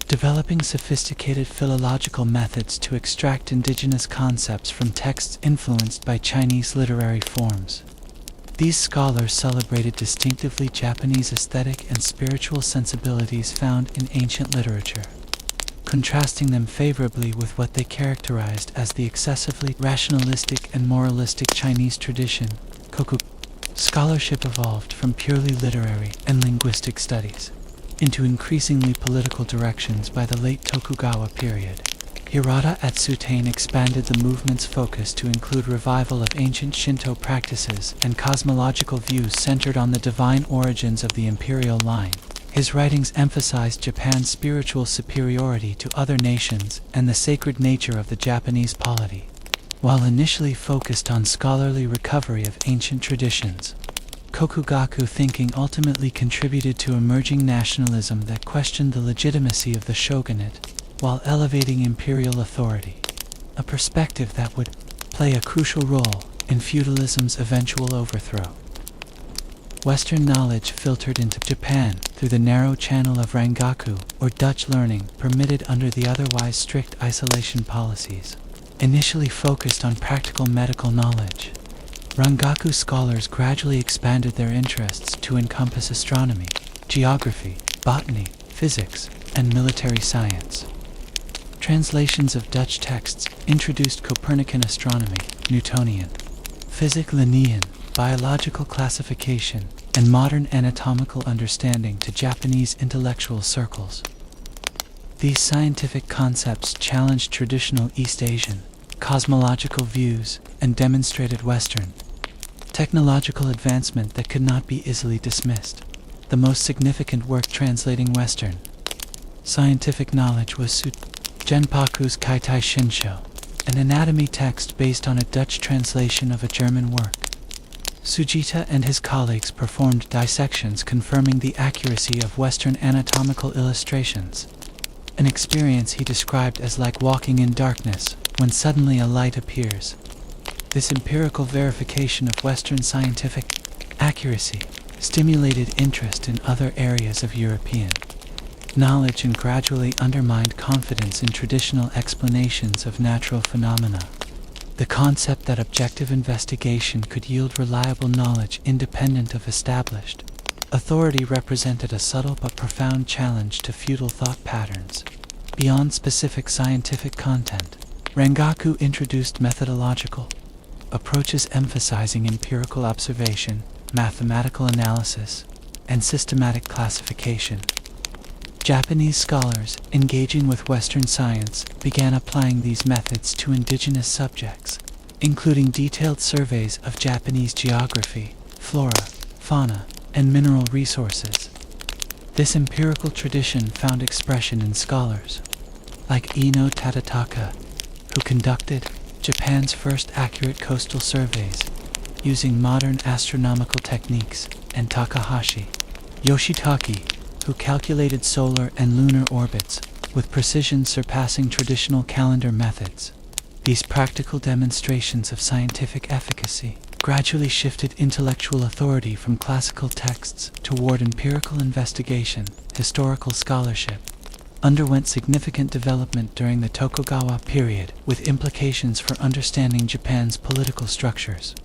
developing sophisticated philological methods to extract indigenous concepts from texts influenced by Chinese literary forms. These scholars celebrated distinctively Japanese aesthetic and spiritual sensibilities found in ancient literature, contrasting them favorably with what they characterized as the excessively rationalistic and moralistic Chinese tradition. Koku scholarship evolved from purely literary and linguistic studies into increasingly political directions by the late Tokugawa period. Hirata Atsutane expanded the movement's focus to include revival of ancient Shinto practices and cosmological views centered on the divine origins of the imperial line. His writings emphasized Japan's spiritual superiority to other nations and the sacred nature of the Japanese polity. While initially focused on scholarly recovery of ancient traditions, Kokugaku thinking ultimately contributed to emerging nationalism that questioned the legitimacy of the shogunate while elevating imperial authority, a perspective that would play a crucial role in feudalism's eventual overthrow. Western knowledge filtered into Japan through the narrow channel of Rangaku, or Dutch learning, permitted under the otherwise strict isolation policies. Initially focused on practical medical knowledge, Rangaku scholars gradually expanded their interests to encompass astronomy, geography, botany, physics, and military science. Translations of Dutch texts introduced Copernican astronomy, Newtonian physics, Linnean biological classification, and modern anatomical understanding to Japanese intellectual circles. These scientific concepts challenged traditional East Asian cosmological views and demonstrated Western technological advancement that could not be easily dismissed. The most significant work translating Western scientific knowledge was Genpaku's Kaitai Shinsho, an anatomy text based on a Dutch translation of a German work. Sujita and his colleagues performed dissections confirming the accuracy of Western anatomical illustrations, an experience he described as like walking in darkness when suddenly a light appears. This empirical verification of Western scientific accuracy stimulated interest in other areas of European knowledge and gradually undermined confidence in traditional explanations of natural phenomena. The concept that objective investigation could yield reliable knowledge independent of established authority represented a subtle but profound challenge to feudal thought patterns. Beyond specific scientific content, Rangaku introduced methodological approaches emphasizing empirical observation, mathematical analysis, and systematic classification. Japanese scholars, engaging with Western science, began applying these methods to indigenous subjects, including detailed surveys of Japanese geography, flora, fauna, and mineral resources. This empirical tradition found expression in scholars like Ino Tadataka, who conducted Japan's first accurate coastal surveys using modern astronomical techniques, and Takahashi Yoshitake, who calculated solar and lunar orbits with precision surpassing traditional calendar methods. These practical demonstrations of scientific efficacy gradually shifted intellectual authority from classical texts toward empirical investigation. Historical scholarship underwent significant development during the Tokugawa period, with implications for understanding Japan's political structures.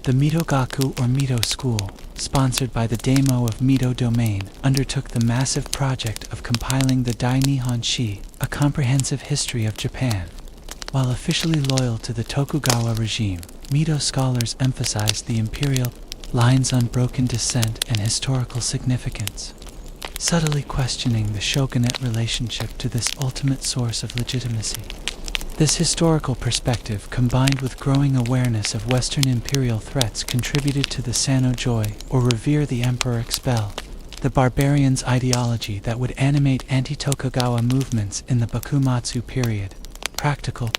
The Mito-gaku or Mito school, sponsored by the daimyo of Mito domain, undertook the massive project of compiling the Dai Nihon Shi, a comprehensive history of Japan. While officially loyal to the Tokugawa regime, Mito scholars emphasized the imperial line's unbroken descent and historical significance, subtly questioning the shogunate relationship to this ultimate source of legitimacy. This historical perspective, combined with growing awareness of Western imperial threats, contributed to the Sano-joi, or revere the emperor expel, the barbarians' ideology that would animate anti-Tokugawa movements in the Bakumatsu period. Practical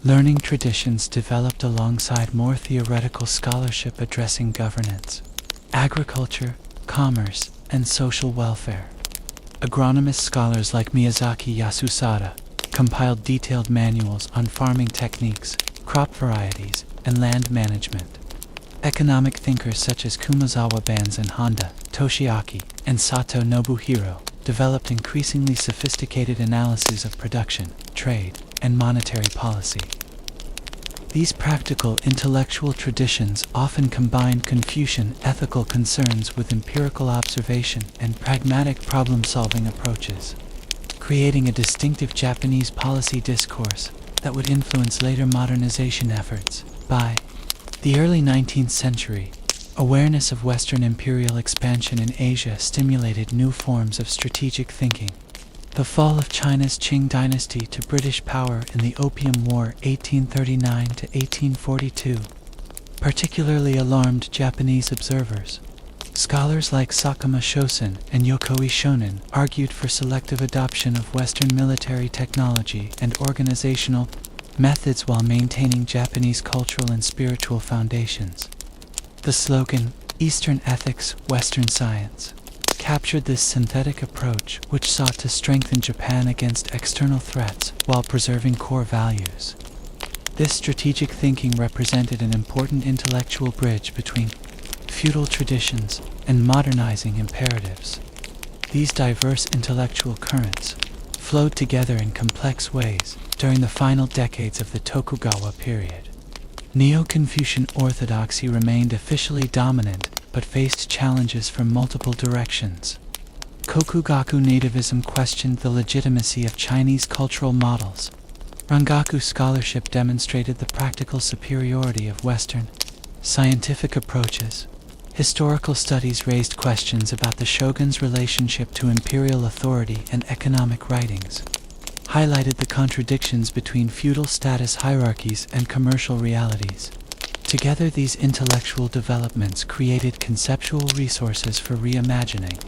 learning traditions developed alongside more theoretical scholarship addressing governance, agriculture, commerce, and social welfare. Agronomist scholars like Miyazaki Yasusada compiled detailed manuals on farming techniques, crop varieties, and land management. Economic thinkers such as Kumazawa Banzan Honda, Toshiaki, and Sato Nobuhiro developed increasingly sophisticated analyses of production, trade, and monetary policy. These practical intellectual traditions often combined Confucian ethical concerns with empirical observation and pragmatic problem-solving approaches, creating a distinctive Japanese policy discourse that would influence later modernization efforts. By the early 19th century, awareness of Western imperial expansion in Asia stimulated new forms of strategic thinking. The fall of China's Qing dynasty to British power in the Opium War 1839 to 1842 particularly alarmed Japanese observers. Scholars like Sakuma Shosen and Yokoi Shonen argued for selective adoption of Western military technology and organizational methods while maintaining Japanese cultural and spiritual foundations. The slogan, Eastern ethics, Western science, captured this synthetic approach which sought to strengthen Japan against external threats while preserving core values. This strategic thinking represented an important intellectual bridge between feudal traditions and modernizing imperatives. These diverse intellectual currents flowed together in complex ways during the final decades of the Tokugawa period. Neo-Confucian orthodoxy remained officially dominant, but faced challenges from multiple directions. Kokugaku nativism questioned the legitimacy of Chinese cultural models. Rangaku scholarship demonstrated the practical superiority of Western scientific approaches. Historical studies raised questions about the shogun's relationship to imperial authority, and economic writings highlighted the contradictions between feudal status hierarchies and commercial realities. Together, these intellectual developments created conceptual resources for reimagining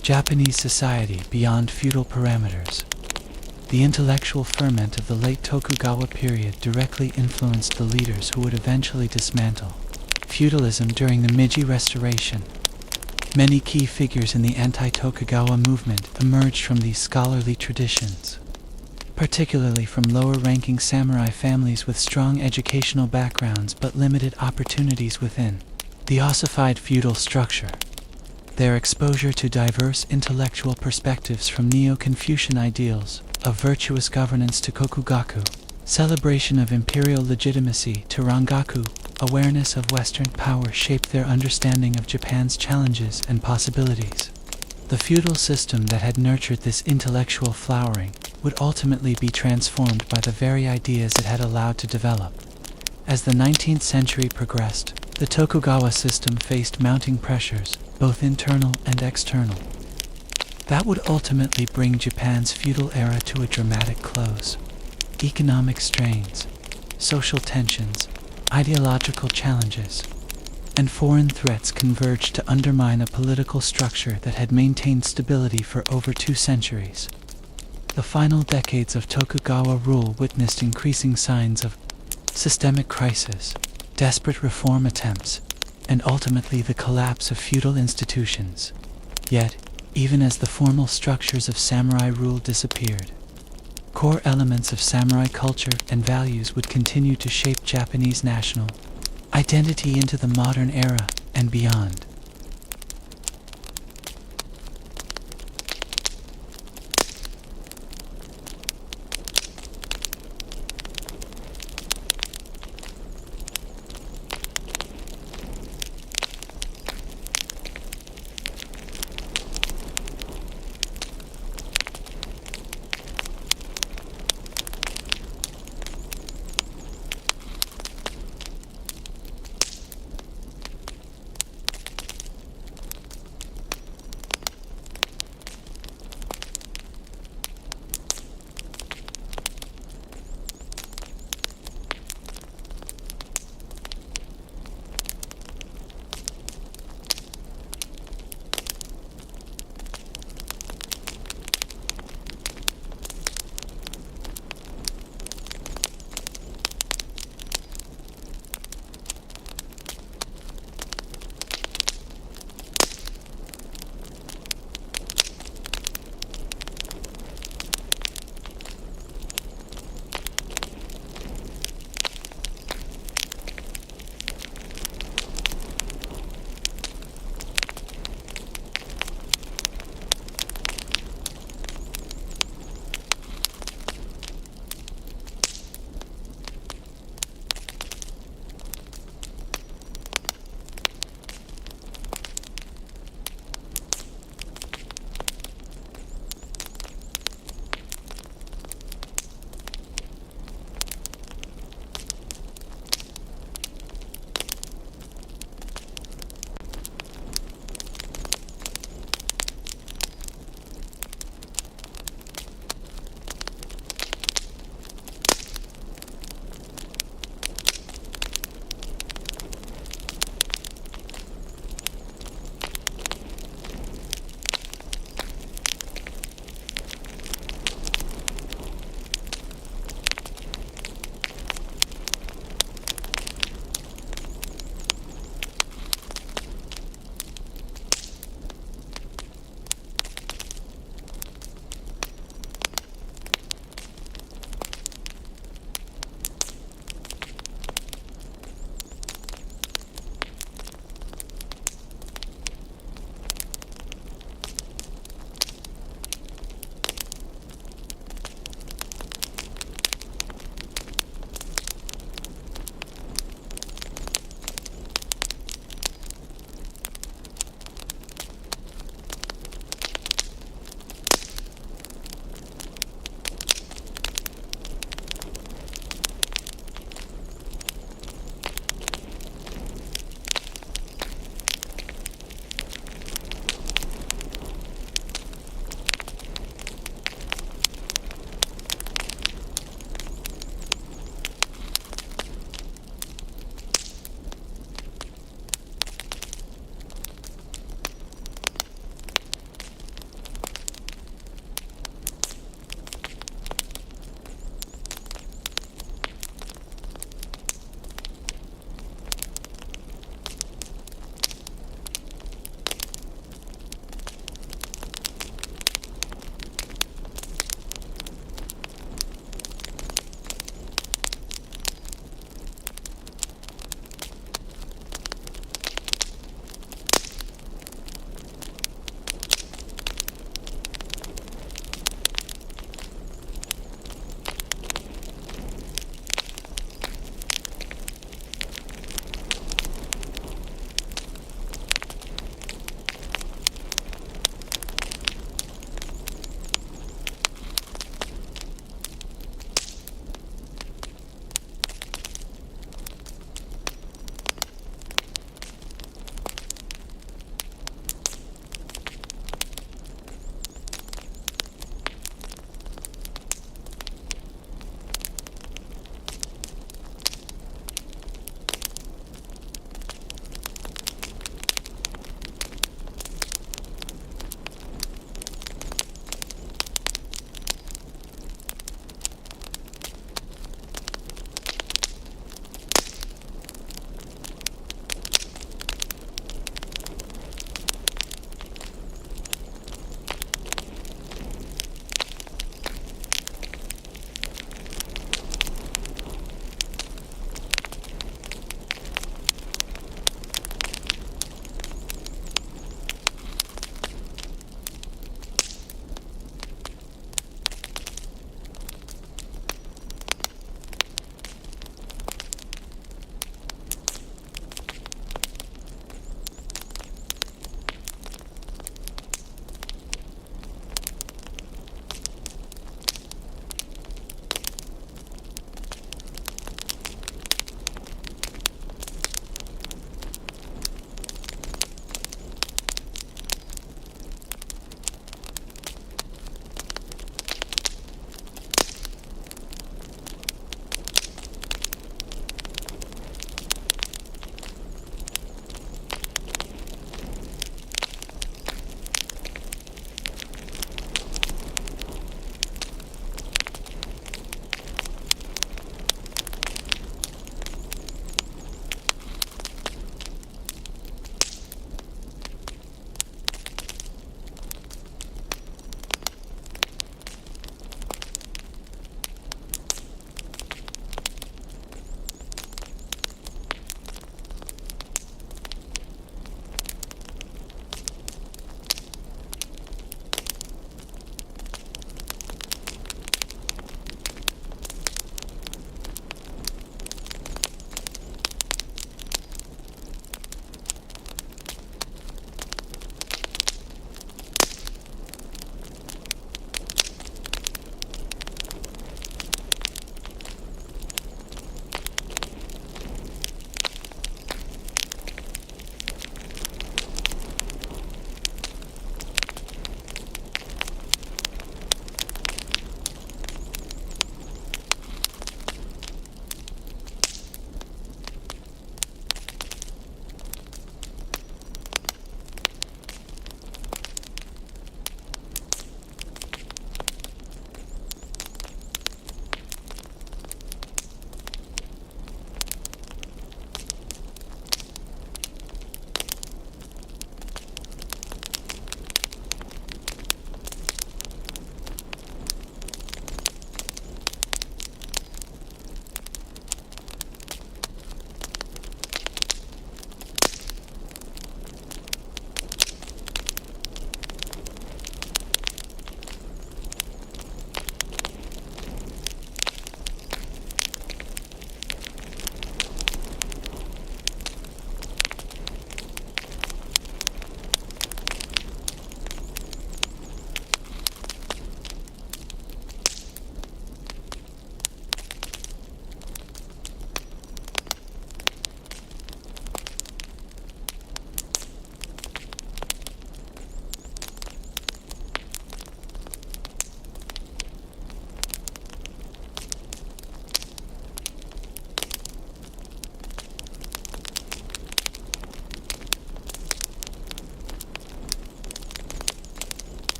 Japanese society beyond feudal parameters. The intellectual ferment of the late Tokugawa period directly influenced the leaders who would eventually dismantle feudalism during the Meiji Restoration. Many key figures in the anti-Tokugawa movement emerged from these scholarly traditions, particularly from lower-ranking samurai families with strong educational backgrounds but limited opportunities within the ossified feudal structure. Their exposure to diverse intellectual perspectives, from Neo-Confucian ideals of virtuous governance to Kokugaku celebration of imperial legitimacy to Rangaku awareness of Western power, shaped their understanding of Japan's challenges and possibilities. The feudal system that had nurtured this intellectual flowering would ultimately be transformed by the very ideas it had allowed to develop. As the 19th century progressed, the Tokugawa system faced mounting pressures, both internal and external, that would ultimately bring Japan's feudal era to a dramatic close. Economic strains, social tensions, ideological challenges, and foreign threats converged to undermine a political structure that had maintained stability for over 2 centuries. The final decades of Tokugawa rule witnessed increasing signs of systemic crisis, desperate reform attempts, and ultimately the collapse of feudal institutions. Yet, even as the formal structures of samurai rule disappeared, core elements of samurai culture and values would continue to shape Japanese national identity into the modern era and beyond.